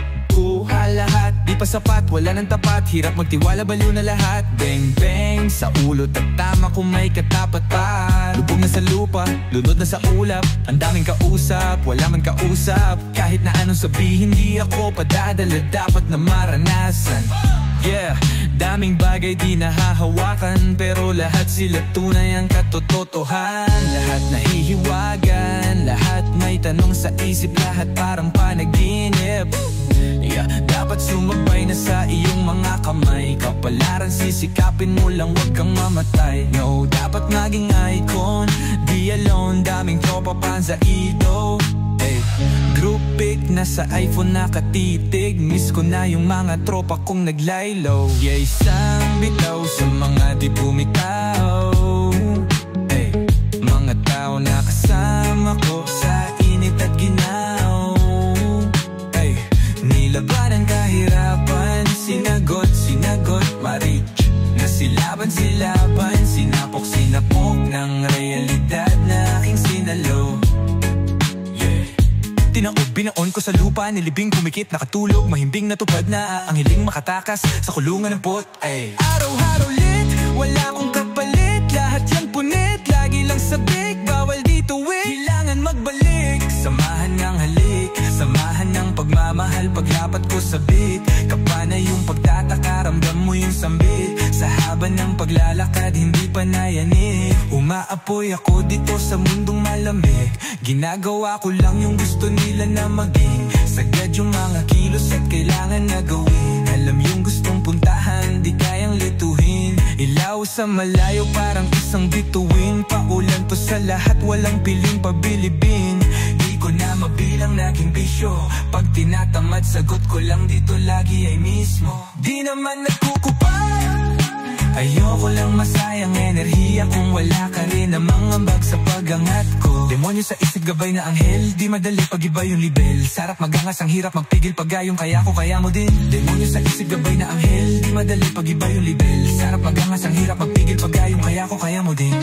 di pa sapat, wala nang tapat, hirap magtiwala, baliw na lahat. Bang bang, sa ulo tatama kung may katapat-pat. Lubog na sa lupa, lunod na sa ulap, ang daming kausap, wala man kausap. Kahit na anong sabihin, di ako padadala, dapat na maranasan. Yeah, daming bagay di nahahawakan, pero lahat sila tunay ang katototohan. Lahat nahihiwagan, lahat may tanong sa isip, lahat parang panaginip. Yeah, dapat sumabay na sa iyong mga kamay, kapalaran sisikapin mo lang, wag kang mamatay. No, dapat maging icon, di alone, daming tropa pan sa ido. Group pic na sa iPhone nakatitig, miss ko na yung mga tropa kong naglaylo. Yeah, isang bitaw sa mga di bumitaw. Mga tao na kasama ko sa init at ginaw. Nilaban ang kahirapan, sinagot, ma-reach. Nasilaban, sinapok ng realidad na aking sinalo. Binaon ko sa lupa, nilibing kumikit, nakatulog, mahimbing natupad na ang hiling makatakas sa kulungan ng pot. Ay, araw-araw lit, wala akong kapalit, lahat yan punit, lagi lang sabik, bawal dito kailangan magbalik. Samahan ng halik, samahan ng pagmamahal, paglapat ko sa beat, kapana yung pagtataka, ramdam mo yung sambit. Sa haba ng paglalakad, hindi pa nayanig, umaapoy ako dito sa mundong malamig. Ginagawa ko lang yung gusto nila na maging sagad yung mga kilos at kailangan na gawin. Alam yung gustong puntahan, di kayang lituhin. Ilaw sa malayo parang isang bituin, paulan to sa lahat, walang piling pabilibin. Di ko na mabilang naging bisyo, pag tinatamad sagot ko lang dito lagi ay mismo. Di naman nagkukupay, ayoko lang masayang enerhiya kung wala ka rin namang ambag sa pagangat ko. Demonyo sa isip gabay na anghel, di madali pag-iba yung libel. Sarap magangas, ang hirap magpigil pagayong kaya ko kaya mo din. Demonyo sa isip gabay na anghel, di madali pag-iba yung libel. Sarap magangas, ang hirap magpigil pagayong kaya ko kaya mo din.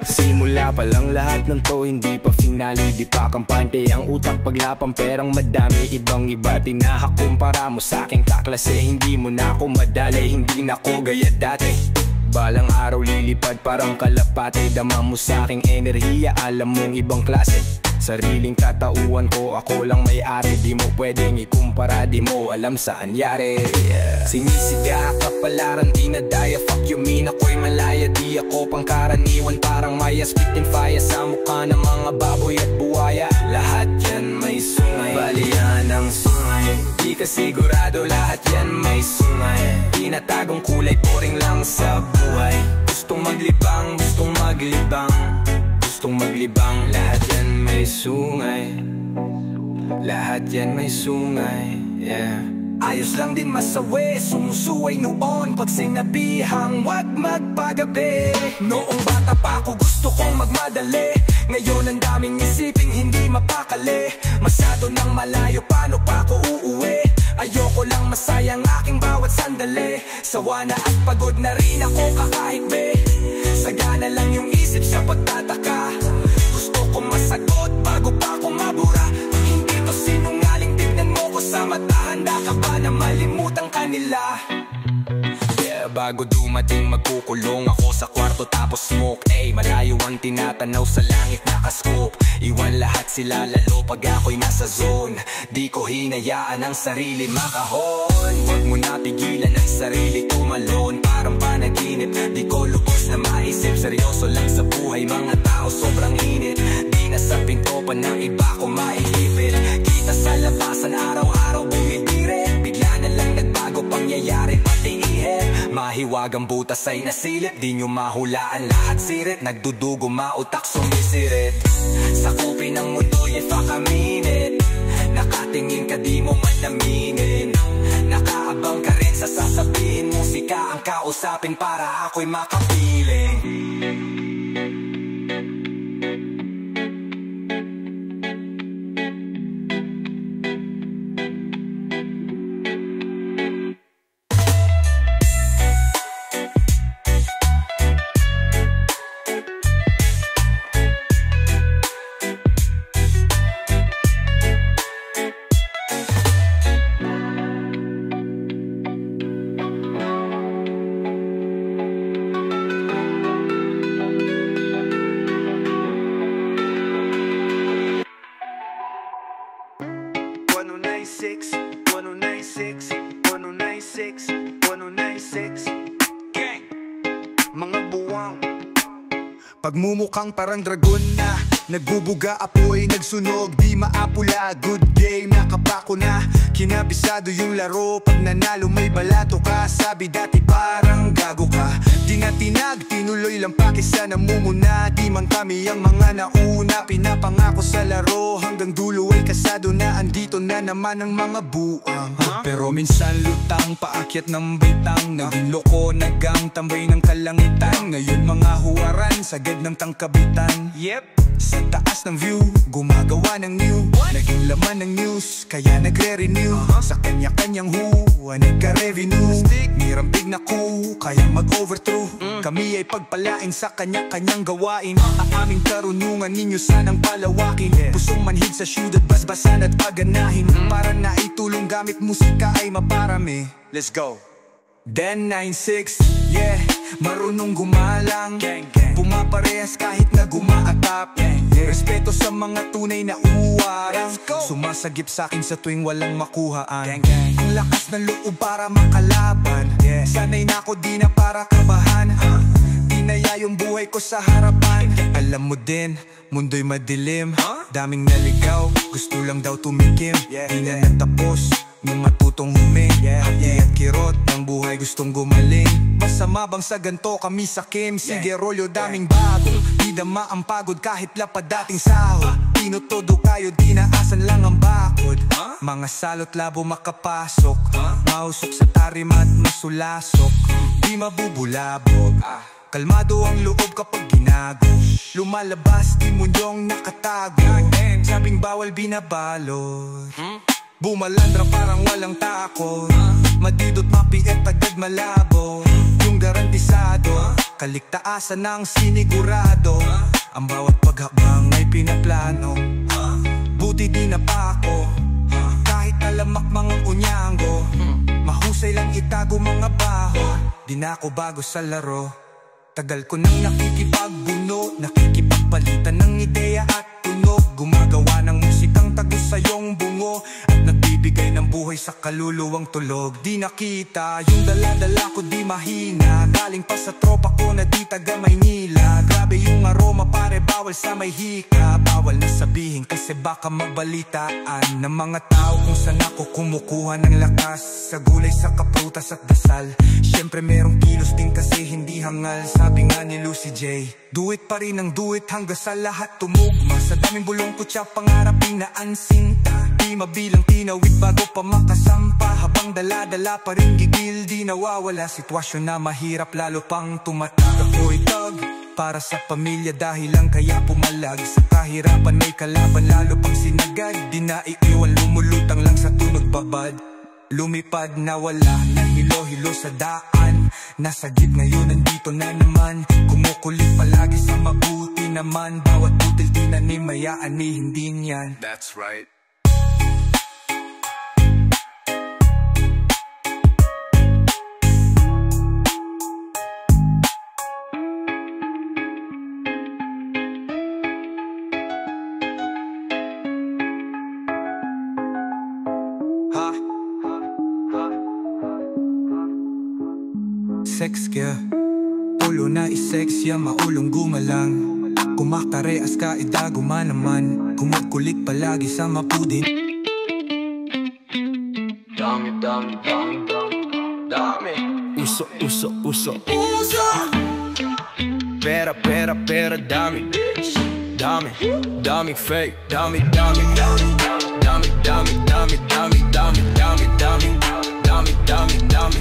Simula pa lang lahat ng to, hindi pa finale, di pa kampante ang utak, paglapang perang madami, ibang iba tinahak. Kumpara mo sa aking kaklase, hindi mo na ako madali, hindi na ako gaya dati. Balang araw lilipad parang kalapate, dama mo sa aking enerhiya, alam mong ibang klase. Sariling katauhan ko, ako lang may-ari, di mo pwedeng ikumpara, di mo alam saan yari. Sinisiga kapalaran, di na daya, fuck you mean, ako'y malaya, di ako pangkaraniwan, parang maya, spitting fire sa mukha ng mga baboy at buwaya. Lahat yan may sungay, balian ang sungay, di ka sigurado, lahat yan may sungay. Tinatagong kulay, boring lang sa buhay, gustong maglibang, gustong maglibang, gustong maglibang. Lahat yan may sungay, lahat yan may sungay, yeah. Ayos lang din masawi, sumusuway noon pag sinabihang wag magpagabi. Noong bata pa ako gusto kong magmadali, ngayon ang daming isiping hindi mapakali. Masyado nang malayo, paano pa ako uuwi? Ayoko lang masayang aking bawat sandali. Sawa na at pagod na rin ako kakahigbi, sagana lang yung isip sa pagtataka. Gusto ko masagot bago pa ako mabura, hindi to sinungaling, tignan mo ko sa mata. Handa ka ba na malimutan kanila? Yeah, bago dumating magkukulong ako sa kwarto tapos smoke. Malayo ang tinatanaw sa langit nakascope. Iwan lahat sila lalo pag ako'y nasa zone. Di ko hinayaan ang sarili makahon. Huwag mo na pigilan ang sarili tumalon, parang panaginip. Di ko lubos na maisip, seryoso lang sa buhay, mga tao sobrang init. Di na sa pinto pa ng iba ko maihipit. Kita sa labasan araw-araw bumibirit, bigla na lang nagbago pangyayari pati ihip. Mahiwagang butas ay nasilip, di nyo mahulaan lahat sirit. Nagdudugo mautak sumisirit, sakupin ng mundo'y ipakaminit. Nakatingin ka di mo man naminin, nakaabang ka rin sa sasabihin. Musika ang kausapin para ako'y makapiling. Pagmumukhang parang dragon na nagbubuga, apoy nagsunog, di maapula. Good game, nakapako na, Kinabisado yung laro, pag nanalo may balato ka. Sabi dati parang gago ka, di na tinag, tinuloy lang pakisa namumuna. Di man kami ang mga nauna, pinapangako sa laro hanggang dulo ay kasado na. Andito na naman ang mga buang, pero minsan lutang, paakyat ng baitang. Naging loko, nagang tambay ng kalangitan. Ngayon mga huwaran, sagad ng tangkabitan. Sa taas ng view, gumagawa ng new. Naging laman ng news, kaya nagre-renew. Sa kanya-kanyang huwa, nagka-revenue. Nirampig na ko, kaya mag-overthrow. Kami ay pagpalain sa kanya-kanyang gawain. Ang aming karunungan ninyo sanang palawakin. Pusong manhid sa syudad, basbasan at paganahin. Para na itulong gamit musika ay maparami. let's go. Den 9-6, yeah, marunong gumalang. Pumaparehas kahit na gumaatap. Respeto sa mga tunay na uwarang. Sumasagip sa'kin sa tuwing walang makuhaan. Ang lakas ng loob para makalaban. Sanay na ako di na para kabahan. Tinaya yung buhay ko sa harapan. Alam mo din, mundo'y madilim. Daming naligaw, gusto lang daw tumikim. Di na natapos, nung matutong humingi. Hati at kirot ng buhay gustong gumaling. Masama bang sa ganto kami sa Kim? Sige rolyo, daming bago, di dama ang pagod kahit lapad dating sahod. Tinutodo kayo, di naasan lang ang bakod. Mga salot labo makapasok, mausok sa tarima at masulasok. Di mabubulabog, kalmado ang loob kapag ginago. Lumalabas, di munyong nakatago. Sabing bawal binabalot. Bumalandra parang walang takot. Madidot mapiet agad malabo. Yung garantisado, kaligtaasan ng sinigurado. Ang bawat paghakbang ay pinaplano. Buti di na pa ako, kahit alamak mga unyango. Mahusay lang itago mga baho. Di na ako bago sa laro. Tagal ko nang nakikipagbuno, nakikipagpalitan ng ideya at tunog. Gumagawa ng musikang tagos sa iyong bungo, at nagbibigay ng buhay sa kaluluwang tulog. Di nakita yung dala-dala ko, di mahina. Galing pa sa tropa ko na di taga Maynila. Grabe yung aroma pare, bawal sa may hika. Bawal na sabihin kasi baka mabalitaan ng mga tao kung saan ako kumukuha ng lakas. Sa gulay, sa kaprutas at dasal. Siyempre merong kilos din kasi hindi hangal. Sabi nga ni Lucy J, do it pa rin ang do it hanggang sa lahat tumugma. Sa daming bulong ko siya pangarapin na ansinta. Di mabilang tinawid bago pa makasampa. Habang dala-dala pa rin gigil, di nawawala. Sitwasyon na mahirap lalo pang tumatag. Ako'y tag para sa pamilya, dahil lang kaya pumalag. Sa kahirapan may kalaban lalo pang sinagad. Di na iiwan, lumulutang lang sa tunog babad. Lumipad na wala, nahilo-hilo sa daan. Nasa git ngayon, nandito na naman. Kumukulit palagi sa mabuti naman. Bawat butil tinanim, mayaan ni hindi niyan. That's right. Sex kaya ulo na isex ya, maulong gumalang. Kumakareas ka idaguman naman. Kumukulit palagi sa mapudin. Dami, dami, dami, dami. Uso, uso, uso, uso. Pera, pera, pera, dami. Dami, dami fake. Dami, dami, dami. Dami, dami, dami, dami, dami, dami, dami. Dami, dami, dami.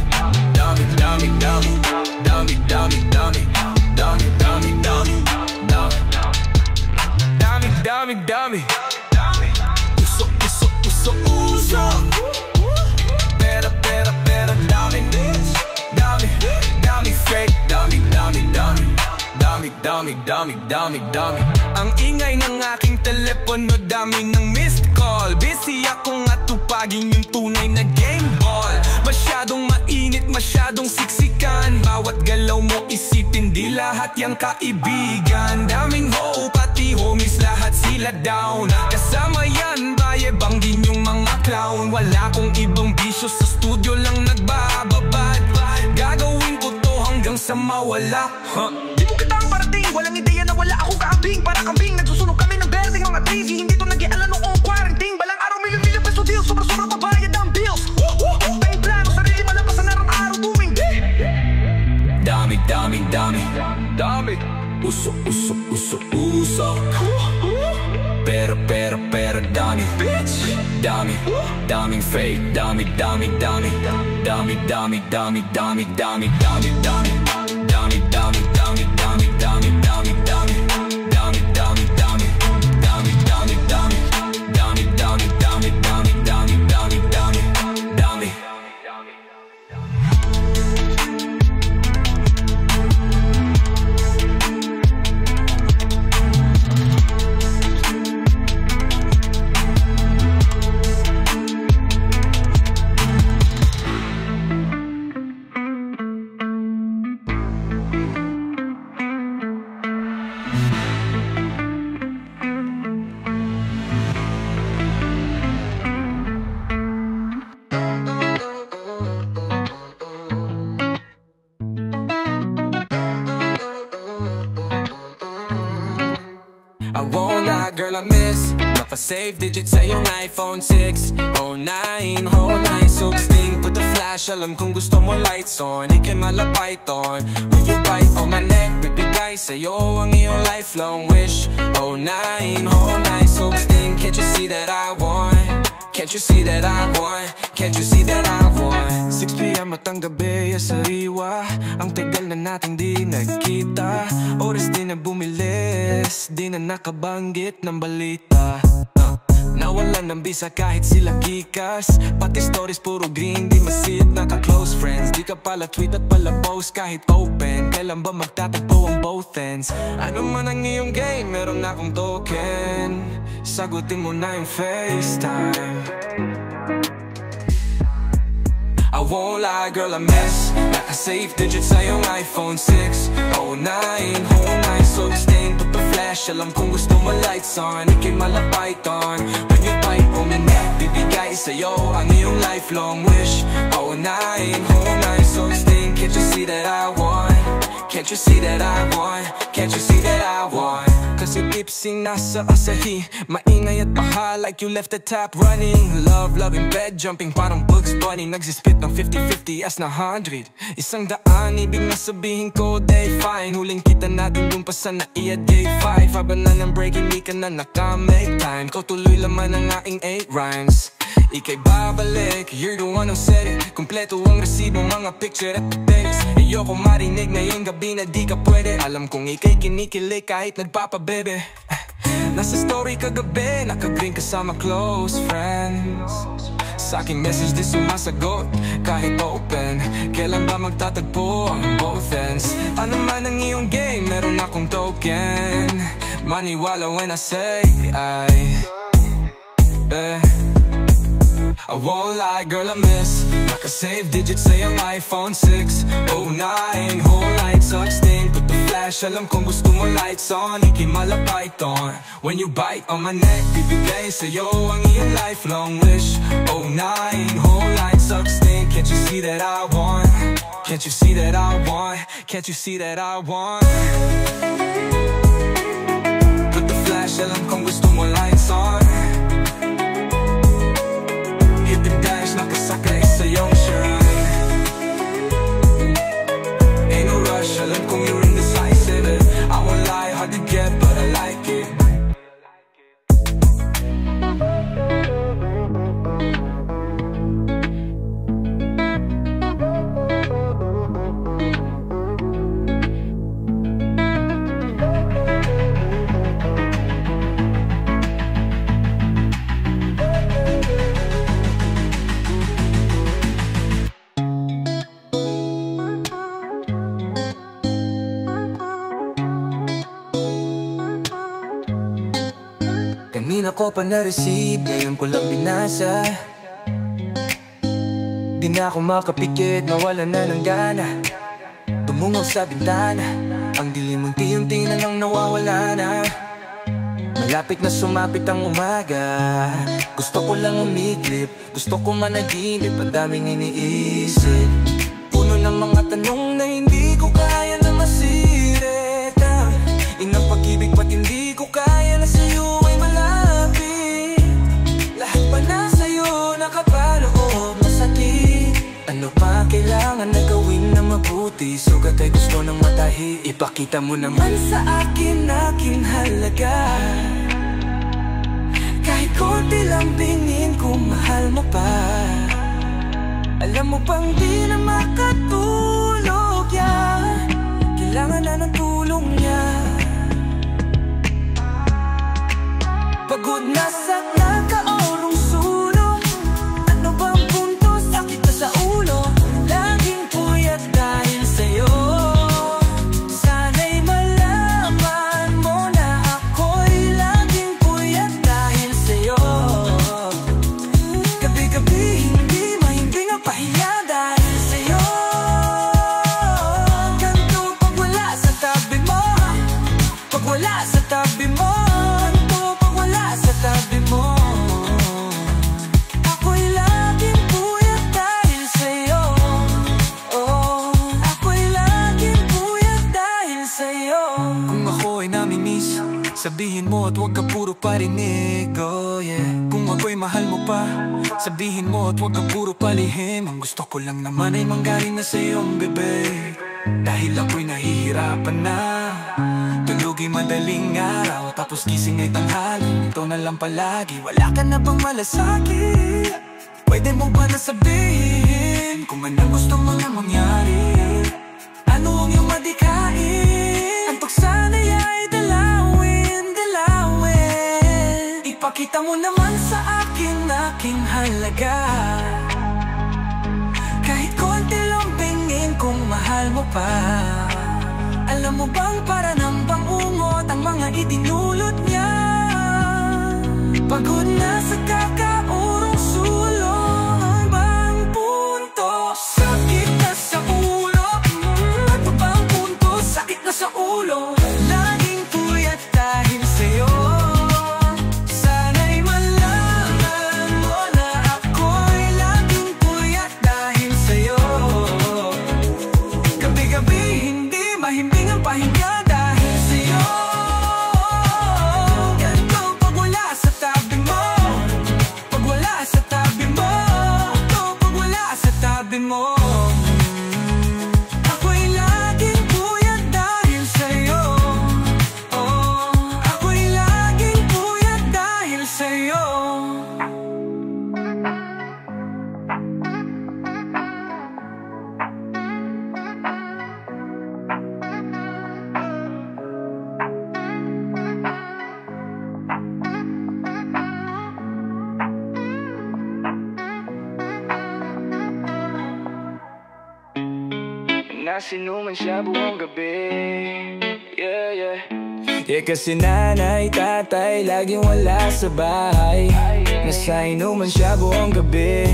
Dami, dami, dami. Dami, dami, dami. Dami, dami, dami. Dami, dami, dami. Uso, uso, uso, uso. Pera, pera, pera, dami. Dami, dami fake. Dami, dami, dami. Dami, dami, dami, dami, dami. Ang ingay ng aking telepono, dami ng missed call. Busy akong atupagin yung tunay na game ball. Masyadong mainit, masyadong siksikan. Bawat galaw mo isipin, di lahat yang kaibigan. Daming ho, pati homies, lahat sila down. Kasama yan, baye bang din yung mga clown. Wala kong ibang bisyo, sa studio lang nagbababad. Gagawin ko to hanggang sa mawala. Di mo kita ang parating, walang ideya na wala akong kaambing. Para kambing, nagsusunog kami ng berdeng mga trees. Hindi to nag-iala noong quarantine. Balang araw, milyon-milyon peso deal, sobra-sobra mabayad ang bill. dami. Usok, usok, usok, usok. Pero dami. Bitch. Dami, daming fake. Dami, dami, dami. Dami, dami, dami, dami, dami, dami, dami. Dami, dami, dami, dami, dami, dami, dami. Dami, dami, dami. Dami, dami, dami. Dami, dami, dami, dami, dami, dami, dami. Dami. I won't lie, girl, I miss naka-save digits sa iyong iPhone 6 09, whole night, so sting. Put the flash, alam kung gusto mo lights on. Ika'y malapayton. When you bite on my neck, bibigay sa'yo ang iyong lifelong wish. 09, whole night, so sting. Can't you see that I want? Can't you see that I want? Can't you see that I want? 6 p.m. at ang gabi sa riwa. Ang tagal na nating di nagkita. Oras di na bumilis, di na nakabanggit ng balita. Nawalan ng bisa kahit sila kikas. Pati stories puro green, di masit naka-close friends. Di ka pala tweet at pala post kahit open. Kailan ba magtatagpo ang both ends? Ano man ang iyong game, meron na akong token. Sagutin mo na yung FaceTime. I won't lie, girl, I miss naka-save digits sa iyong iPhone 6 09, whole night, so sting. Put the flash, alam kung gusto mo lights on. Ika'y malapayton. When you bite on my neck, bibigay sa'yo ang iyong lifelong wish. 09, whole night, so sting. Can't you see that I want? Can't you see that I want? Can't you see that I want? Kasi lip-sync nasa asahi. Maingay at paha like you left the tap running. Love, in bed, jumping parang Bugs Bunny. Nagsispit ng 50-50 as na 100. 100, ibig na sabihin ko, day fine. Huling kita natin dun pa sa naiad gay 5. Haba na ng break, hindi ka na naka-make time. Ko tuloy laman ang aking 8 rhymes. Ika'y babalik, you're the one who said it. Kompleto ang resibo, mga picture at text. Ayoko marinig ngayong gabi na di ka pwede. Alam kong ika'y kinikilig kahit nagpapabebe. Nasa story kagabi, naka-green kasama close friends. Sa aking message di sumasagot, kahit open. Kailan ba magtatagpo ang both ends? Ano man ang iyong game, meron akong token. Maniwala when I say I won't lie, girl, I miss naka-save digits sa iyong iPhone 6 09, whole night, such thing. Put the flash, alam kung gusto mo lights on. Ika'y malapayton. When you bite on my neck, bibigay sa'yo ang iyong lifelong wish. 09, whole night, such thing. Can't you see that I want? Can't you see that I want? Can't you see that I want? Put the flash, alam kung gusto mo lights on. Hit the dash, nakasakay sa iyong shrine. Ain't no rush, alam kong you're indecisive. I won't lie, hard to get, but I like it. Kanina ko pa na-receive, ngayon ko lang binasa. Di na ako makapikit, nawala na ng gana. Tumungaw sa bintana, ang dilim unti-unti na lang nawawala na. Malapit na sumapit ang umaga, gusto ko lang umiklip, gusto ko managinip, ang daming iniisip. Puno ng mga tanong na hindi ko kaya na masireta. Inang pag-ibig ba't hindi ko kaya na sa'yo ay malapit. Lahat pa na sa'yo nakapaloob na sakit. Ano pa kailangan na gawin na mabuti? di sugat ay gusto ng matahi. Ipakita mo naman sa akin aking halaga. Kahit konti lang tingin kung mahal mo pa. Alam mo bang di na makatulog yan, kailangan na ng tulong niya. Pagod na sa nakaorong sulong, ano bang punto, sakit na sa ulo. Laging puyat dahil sa'yo. Sana'y malaman mo na ako'y laging puyat dahil sa'yo. Gabi-gabi hindi mahimbing ang pahinga dahil sa'yo. Ganto pag wala sa tabi mo, pag wala sa tabi mo, tabi mo. Ako'y laging puyat dahil sa'yo. Oh, ako'y laging puyat dahil sa'yo. Kung ako'y namimiss, sabihin mo at huwag ka puro parinig. Oh yeah. Kung ako'y mahal mo pa, sabihin mo at huwag ka puro palihim. Ang gusto ko lang naman ay manggaling na sa'yong bebe. Dahil ako'y nahihirapan na, tulugin madaling araw, tapos gising ay tanghali. Ito na lang palagi, wala ka na bang malasakit? Pwede mo ba nasabihin kung anong gusto mo na mangyari? Ano ang iyong madikain? Ang tuksanay ay dalawin, dalawin. Ipakita mo naman sa akin aking halaga. Kahit konti lang bingin kung mahal mo pa. Alam mo bang para ng pangungot ang mga idinulot niya? Pagod na sa kakaurong sulong, bang punto, sakit na sa ulo. Ano bang punto, sakit na sa ulo. Laging puyat dahil sa'yo. Sana'y malaman mo na ako'y laging puyat dahil sa'yo. Gabi-gabi hindi mahimbing ang pahinga dahil sa'yo. Ganto pag wala sa tabi mo, pag wala sa tabi mo, ganto pag wala sa tabi mo. Ako'y laging puyat dahil sa'yo. Oh, ako'y laging puyat dahil sa'yo. Nasinuman siya buong gabi. Yeah, yeah. Yeah, kasi nanay, tatay, laging wala sa bahay. Nasa inuman siya buong gabi.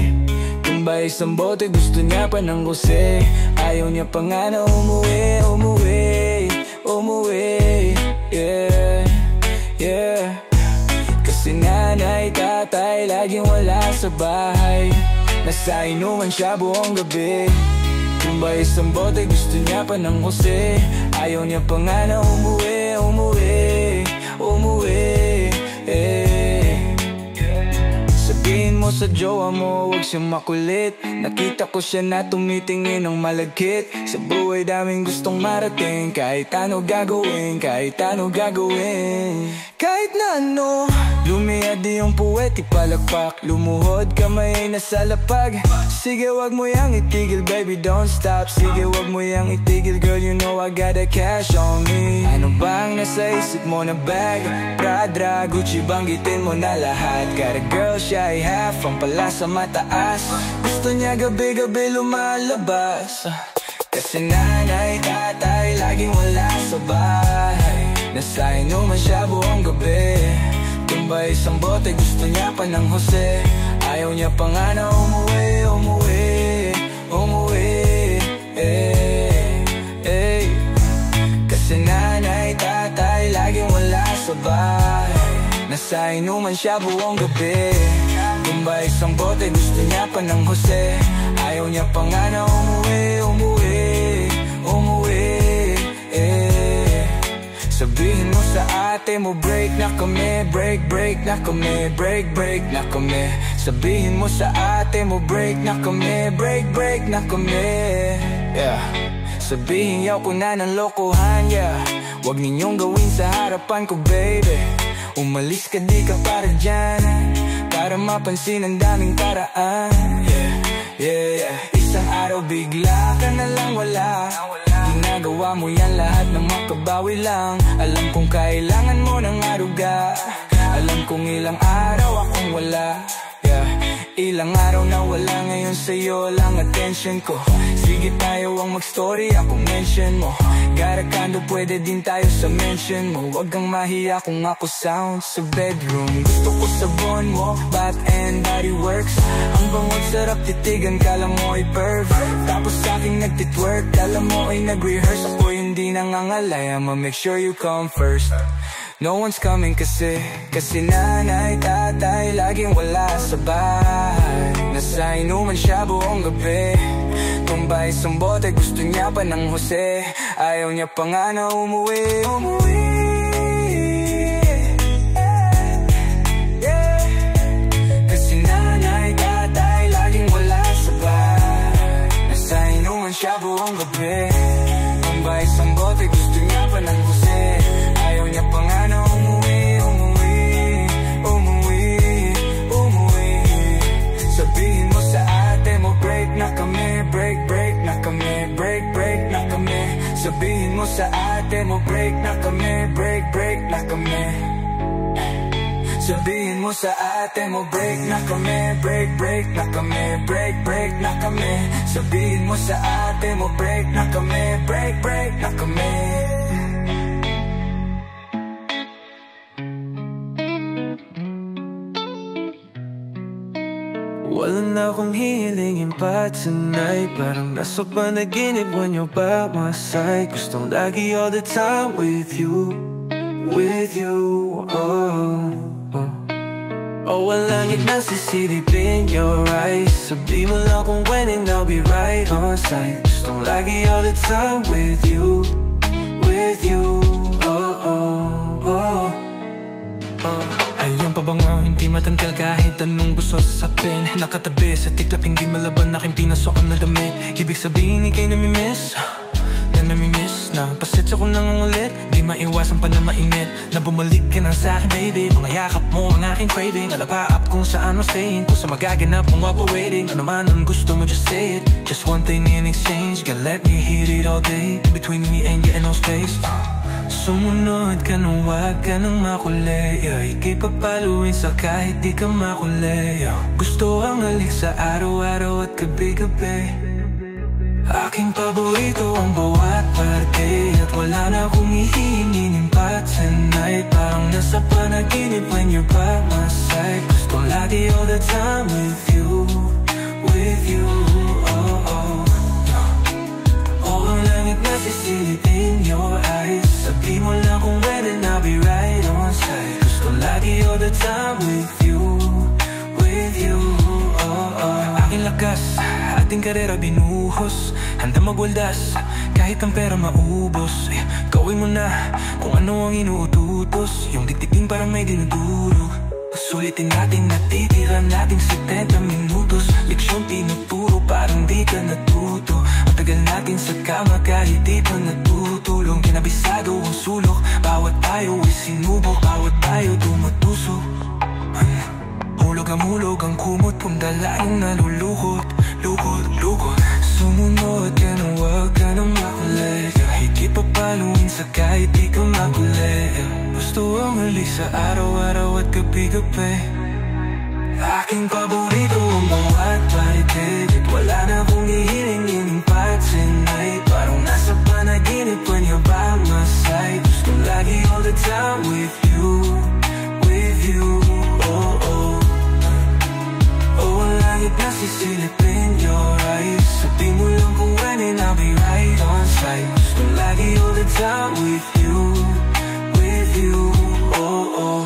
Tumbay isang bote, gusto niya pa ng guse. Ayaw niya pa nga na umuwi, umuwi, umuwi. Yeah, yeah. Kasi nanay, tatay, laging wala sa bahay. Nasa inuman siya buong gabi. Tumbay isang bote, gusto niya pa ng guse. Ayaw niya pa nga na umuwi, umuwi, umuwi. Sabihin mo sa jowa mo, huwag siyang makulit. Nakita ko siya na tumitingin ng malagkit. Sa buhay daming gustong marating. Kahit ano gagawin, kahit ano gagawin. Kahit na ano, lumiyad di yung puwet, ipalakpak. Lumuhod, kamay ay nasa lapag. Sige wag mo yang itigil, baby don't stop. Sige wag mo yang itigil, girl you know I got the cash on me. Ano bang nasa isip mo na bag? Prada, Gucci, banggitin mo na lahat. Got a girl, shy half, ang pala sa mataas. Gusto niya gabi-gabi lumalabas. Kasi nanay, tatay, laging wala sa bahay. Nasa inuman siya buong gabi. Tumbay isang bote, gusto niya pa ng Jose. Ayaw niya pa nga na umuwi, umuwi, umuwi. Kasi nanay, tatay, laging wala sa bahay. Nasa inuman siya buong gabi. Tumbay isang bote, gusto niya pa ng Jose. Ayaw niya pa nga na umuwi, umuwi, umuwi. Sabihin mo sa ate mo, break na kami, break, break na kami, break, break na kami. Sabihin mo sa ate mo, break na kami, break, break na kami. Yeah. Sabihin yaw ko na ng lokohan, yeah. Huwag ninyong gawin sa harapan ko, baby. Umalis ka, di ka para dyan, para mapansin ang daming karaan. Yeah, yeah, yeah. Isang araw bigla ka na lang wala. Ginagawa mo yan lahat na makabawi lang. Alam kong kailangan mo ng aruga. Alam kong ilang araw akong wala, yeah. Ilang araw na wala, ngayon sa'yo lang attention ko. Sige tayo ang mag-story, ako mention mo. Garakando, pwede din tayo sa mention mo. Huwag kang mahiya kung ako sound sa bedroom. Gusto ko sabon mo, bath and body works. Ang bangot sarap titigan, kala mo ay perv. Tapos sa'king nagtitwerk, kala mo ay nag-rehearse. Ako hindi nangangalay, I'ma make sure you come first. No one's coming kasi nanay, tatay laging wala sa bahay. Nasa inuman siya buong gabi. Tumbay isang bote, gusto niya pa ng Jose. Ayaw niya pa nga na umuwi. Kasi nanay, tatay laging wala sa bahay. Nasa inuman siya buong gabi. Tumbay isang bote, gusto niya pa ng Jose. Ayaw niya pa nga na umuwi. Sabihin mo sa ate mo, break na kami. Break na kami, break na kami. Sabihin mo sa ate mo, break na kami. Break na kami. Sabihin mo sa ate mo, break na kami. Break na kami. Break na kami. Sabihin mo sa ate mo, break na kami. Break na kami. Wala na akong hihilingin pa tonight. Parang nasa panaginip when you're by my side. Gustong lagi all the time with you. With you, oh, oh. Oh, ang langit na sisilip in your eyes. Sabi mo lang kung when and I'll be right on site. Gustong lagi all the time with you. With you, oh, oh, oh, oh. Ayun pa bang hindi matanggal kahit anong gusto sasapin. Nakatabi sa tiklap, hindi malaban aking pinasok na damit. Ibig sabihin ikay namimiss, na pasits ako nang ulit. Di maiwasan pa na mainit, na bumalik ka na sa'kin baby. Mga yakap mo ang aking craving, nalapaap kung saan mo staying. Kung sa magaganap mong operating, ano man ang gusto mo just say it. Just one thing in exchange, gonna let me hit it all day. In between me and you and no space. Sumunod ka nang wag ka nang makulay, ika'y papaluin sa kahit di ka makulay. Gusto ang halik sa araw-araw at gabi-gabi. Aking paborito ang bawat parte. At wala na akong ihihingin pa tonight. Parang nasa panaginip when you're by my side. Gusto lagi all the time with you. With you, oh, oh. Oh, ang langit na sisilip in your eyes. Sabi mo lang kung when and I'll be right on side. Gusto lagi all the time with you. With you, oh, oh. Aking lakas, ating karera binuhos. Handa magwaldas, kahit ang pera maubos. Gawin mo na kung ano ang inuututos. Yung dikdiking parang may dinudurog. Sulitin natin, natitira nating 70 minutos. Leksyon tinuturo, parang di ka natuto. Ang tagal natin sa kama kahit di pa natutulong. Kinabisado ang sulok, bawat tayo ay sinubok. Bawat tayo tumutusok. Hulog ang kumot, pundalaing nalulukot. Lukot. Sumunod ka nang wag ka nang makulay. Kahit di papaluin sa kahit di ka makulay. Gusto ang halik sa araw-araw at gabi-gabi. Aking paborito ang bawat parte. At wala na akong hihilingin pa tonight. Parang nasa panaginip when you're by my side. Gusto lagi all the time with you. With you, oh, oh. Oh, ang langit na sisilip in your eyes. Sabi mo lang kung when and I'll be right on site. Gusto lagi all the time with you. With you, oh, oh.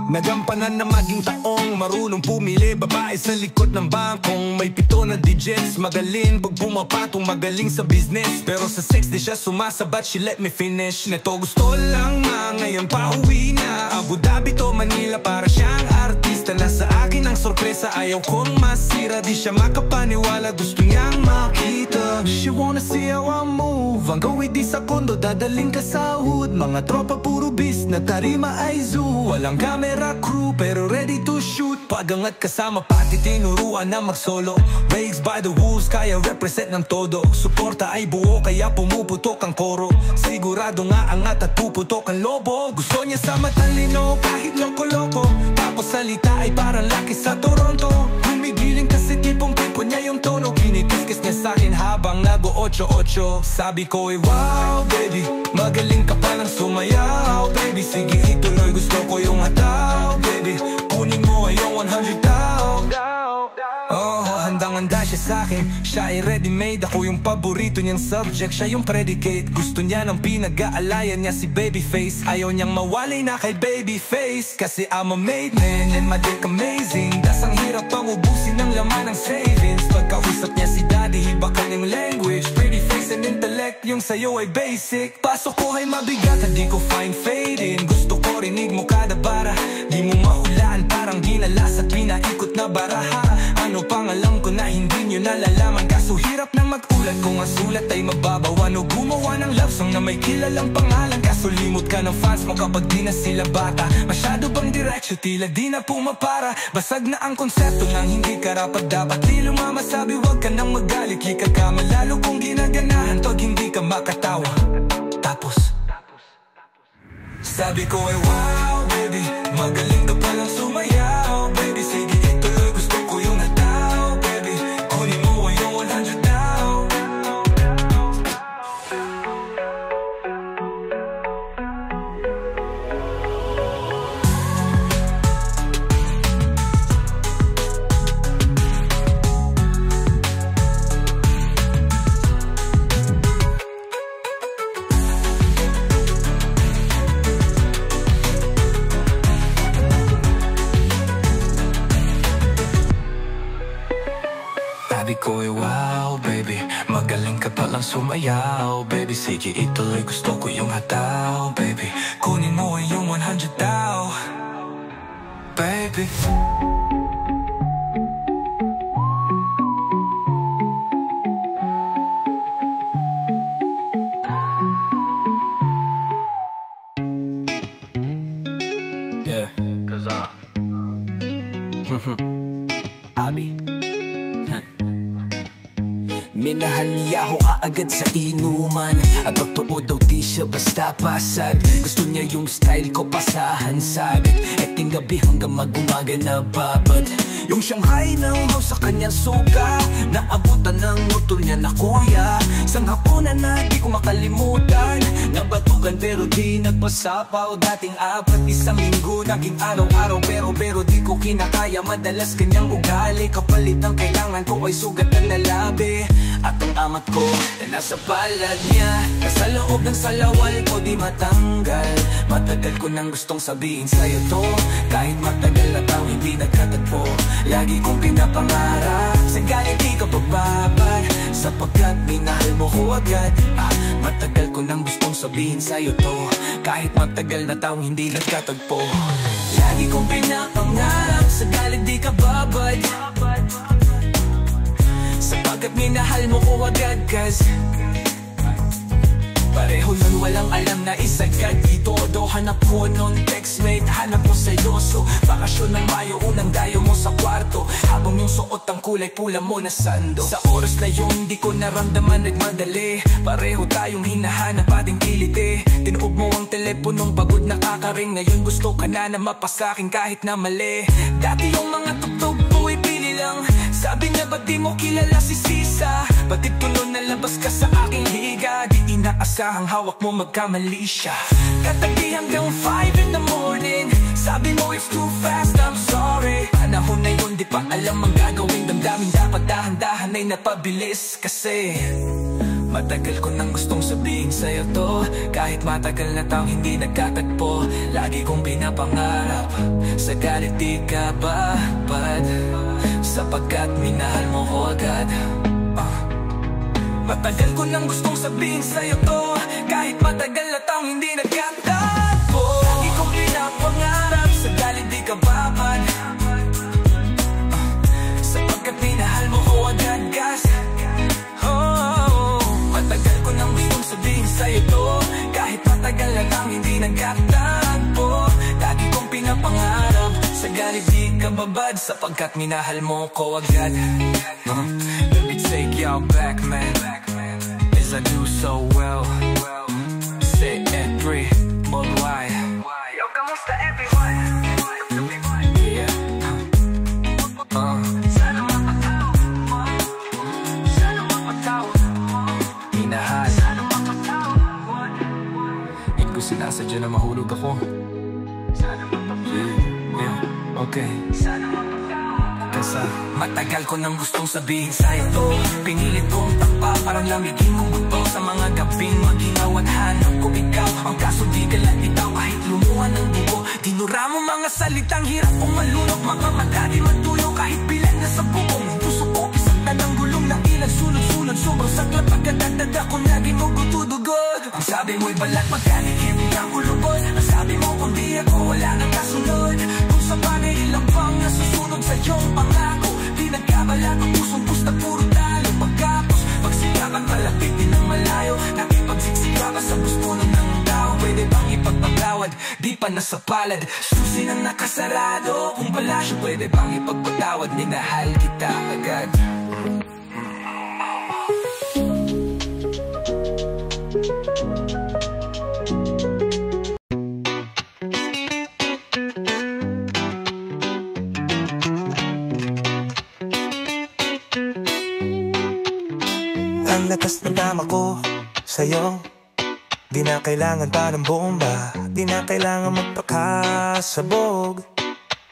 Nagampanan na maging taong marunong pumili, babae sa likod ng bangkong may 7 na digits. Magaling pag pumapatong, magaling sa business, pero sa sex di siya sumasabat. She let me finish. Neto gusto lang ngayon pa uwi na Abu Dhabi to Manila para siyang artista. Nasa akin ang sorpresa, ayaw kong masira. Di siya makapaniwala, gusto niyang makita. She wanna see how I move. Ang gawin di sa kondo, dadaling ka sa hood. Mga tropa puro bis, na tarima ay zoo. Walang camera crew pero ready to shoot. Pagangat kasama pati tinuruan na mag-solo. Raised by the wolves, kaya represent ng todo. Suporta ay buo kaya pumuputok ang koro. Sigurado nga angat at puputok ang lobo. Gusto niya sa matalino kahit loko-loko. Tapos salita ay parang laki sa Toronto. Gumigiling kasi tipong tipo niya yung tono. Kinikiskis niya sa'kin habang nag-o-8-8. Sabi ko ay wow baby, magaling ka palang sumayaw baby. Sige ituloy, gusto ko yung hataw baby. Kunin mo ay yung 100 down. Oh, handang-handa siya sa'kin. Siya ay ready-made, ako yung paborito niyang subject. Siya yung predicate, gusto niya ng pinag-aalayan niya si Babyface. Ayaw niyang mawalay na kay Babyface, kasi I'm a made man and my dick amazing. Das ang hirap pang ubusin ng laman ng savings. Pagkausap niya si daddy, iba kanyang language. Pretty face and intellect, yung sayo ay basic. Pasok ko ay mabigat, hindi ko find fading. Gusto ko rinig mo kada bara, di mo mahulaan, parang ginalas at pinaikot na baraha. Ano pang alam ko na hindi nyo nalalaman, kaso hirap na mag-ulat kung ang sulat ay mababawan. O gumawa ng love song na may kilalang pangalan, kaso limot ka ng fans mo kapag di na sila bata. Masyado bang diretsyo, tila di na pumapara. Basag na ang konsepto ng hindi karapat dapat. Di lumamasabi, wag ka nang magalit. Hika ka malalo kung ginaganahan, tog hindi ka makatawa. Tapos sabi ko ay wow baby, magaling ka palang sumayaw baby. Sige ituloy, gusto ko yung hataw baby. Kunin mo ay yung 100 down. Sabi ko ay wow baby, magaling ka palang sumayaw baby. Sige ituloy, gusto ko yung hataw baby. Kunin mo ay yung 100 daw baby. Yeah, 'cause Abi minahal niya ako kaagad sa inuman. At totoo daw di siya basta pasad. Gusto niya yung style ko pasahan sabit. Eting gabi hanggang mag-umaga na babad. Yung Shanghai ng house sa kanyang suka, naabutan ng utol niya na kuya. Sang hapunan na di ko makalimutan. Nabatugan pero di nagpasapaw. Dating 4, isang linggo, naging araw-araw. Pero di ko kinakaya, madalas kanyang ugali. Kapalit ng kailangan ko ay sugat na labi. At ang amat ko na nasa palad niya, nasa loob ng salawal ko di matanggal. Matagal ko nang gustong sabihin sa'yo to, kahit matagal na tao hindi nagkatagpo. Lagi kong pinapangarap, sa galit di ka pagbabad, sapagkat minahal mo ko agad. Matagal ko nang gustong sabihin sa'yo to, kahit matagal na tao hindi nagkatagpo. Lagi kong pinapangarap, sa galit di ka babad, sapagkat minahal mo ko agad. Cause pareho nun walang alam na isagad. Itodo hanap ko nun textmate, hanap mo seryoso. Bakasyon ng Mayo, unang dayo mo sa kwarto, habang yung suot ang kulay pula mo na sando. Sa oras na yun di ko naramdaman nagmadali. Pareho tayong hinahanap ating kiliti. Tinuog mo ang teleponong pagod nakakaring. Ngayon gusto ka na mapasakin kahit na mali. Dati yung mga tugtog ko ay pili lang. Sabi niya ba't di mo kilala si Sisa? Batid ko nun nalabas ka sa aking higa. Di inaasahang hawak mo magkamali siya. Katabi hanggang 5 in the morning. Sabi mo it's too fast, I'm sorry. Panahon na yun di pa alam ang gagawin. Damdamin dapat dahan-dahan ay napabilis. Kasi Matagal ko nang gustong sabihin sa'yo to, kahit matagal na taong hindi nagkatagpo. Lagi kong pinapangarap, sa galit di ka babad, sapagkat minahal mo ko agad. Matagal ko nang gustong sabihin sa'yo to, kahit matagal na taong hindi nagkatagpo. Lagi kong pinapangarap, sa galit di ka babad, sapagkat minahal mo ko agad, gas. Matagal ko nang gustong sabihin sa'yo to, kahit matagal na taong hindi nagkatagpo. Lagi kong pinapangarap, sa galit di ka babad, sapagkat minahal mo ko agad. Let me take y'all back, man, as I do so well. Say every worldwide. Yo, kamusta everyone? Yeah. Sana mapatawad, sana mapatawad, minahal. Sana mapatawad, hindi ko sinasadya na mahulog ako. Sana mapatawad, yeah, okay. Sana mapatawad. Matagal ko nang gustong sabihin sa'yo to, pinilit kong takpa para lamigin kong buto. Sa mga gabing maginaw at hanap ko ikaw, ang kaso di ka lang itaw kahit lumuha ng dugo. Dinura mo mga salitang hirap kong malunok, mga mata di matuyo kahit bilan na sa bukong puso ko. Isang tanang gulong na ilan sunod-sunod, sobrang saklap pagkadagdag ako lagi mo gutudugod. Ang sabi mo'y balat magkanik hindi ang ulubod, ang sabi mo kung di ako wala nang kasunod. Kung sa bagay ilang pang nasusunog sa iyong pangako, di nagkabala kung pusong pusta puro talo. Pagkapos pagsikapan malapit din ng malayo, nakipagsiksika ka sa gusto ng tao. Pwede bang ipagpatawad, di pa nasa palad, susi ng nakasarado. Kung palasyo pwede bang ipagpatawad, minahal kita agad. Ang lakas ng tama ko sa'yo, di na kailangan pa ng bomba, di na kailangan magpakasabog.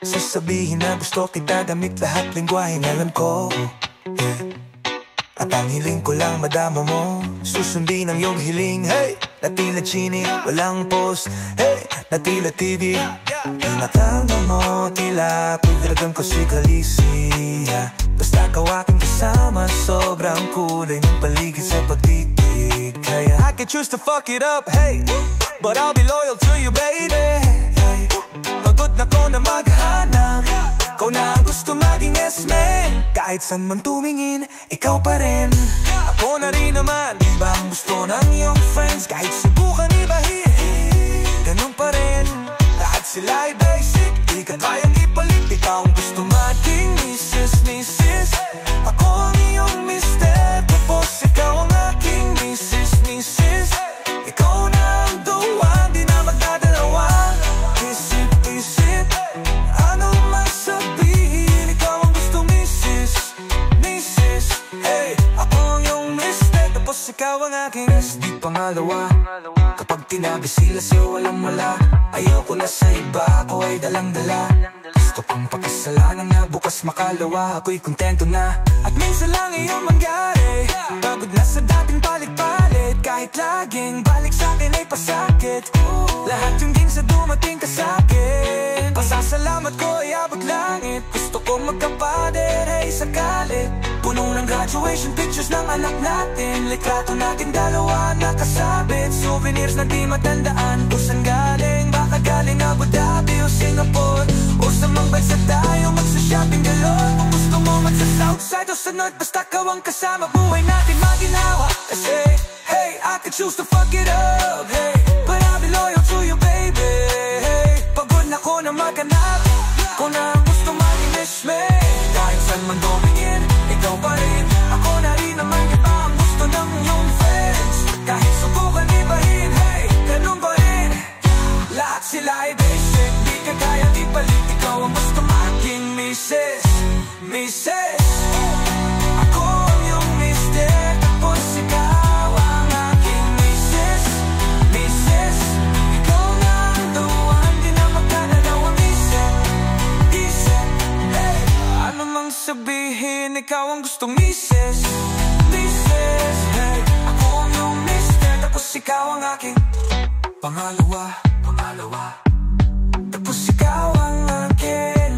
Sasabihin na gusto kita, damit lahat lingwahe na alam ko, yeah. At ang hiling ko lang madama mo, susundin ang iyong hiling. Hey, natila chini, walang post. Hey, natila TV, tinatama mo tila pagdragan ko si Kalisia. Basta kawaking kasama, sobrang kulay ng paligid sa pagtitig. Kaya I can choose to fuck it up, hey, but I'll be loyal to you, baby. Hey, pagod na ko na maghanap, ikaw na ang gusto maging yes-man. Kahit saan man tumingin, ikaw pa rin. Ako na rin naman, di ba ang gusto ng iyong friends? Kahit subukan ibahin, ganun pa rin. Lahat sila ay basic, di ka kayang ipalit. Ikaw ang gusto maging Mrs. Ako ang iyong mister, tapos ikaw ang aking Mrs. Ikaw na ang the one, di na magdadalawa. Isip, ano man sabihin, ikaw ang gusto Mrs. Hey, ako ang iyong mister, tapos ikaw ang aking di pangalawa. Kapag tinabi sila sa'yo walang wala, ayoko na sa iba, ako ay dalang-dala. Gusto kong pakasalanan na bukas makalawa, ako'y kontento na. At minsan lang iyong mangyari, pagod na sa dating palit-palit. Kahit laging balik sa'kin ay pasakit, lahat yung ging sa dumating ka sa'kin. Pasasalamat ko ay abot langit, gusto kong magkapader ay sakalit. Puno ng graduation pictures ng anak natin, litrato natin dalawa nakasabit. Souvenirs na di matandaan kung saan galing, baka galing Abu Dhabi o Singapore, o sa mang bansa tayo magsa-shopping galore. Kung gusto mo magsa-Southside o sa North, basta kawang kasama, buhay natin maginawa. Kasi, hey, I can choose to fuck it up, hey, but I'll be loyal to you, baby. Hey, pagod na ko na maghanap, kung na ang gusto maging wish-man. Kahit saan man tumingin, ikaw pa rin. Ako na rin naman kita ang gusto ng iyong friends. Kahit subukan ibahin, hey, ganun pa rin. Lahat sila ay basic, di ka kaya ipalit. Ikaw ang gusto maging Mrs. Ako ang iyong mister, tapos ikaw ang aking Mrs. Ikaw na ang the one, di na magkadalawang isip. Hey, ano mang sabihin, ikaw ang gustong Mrs. Hey, ako aking pangalawa. Tapos ikaw ang akin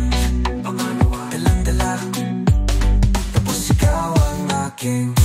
pangalawa. Dalang-dala. Tapos ikaw ang aking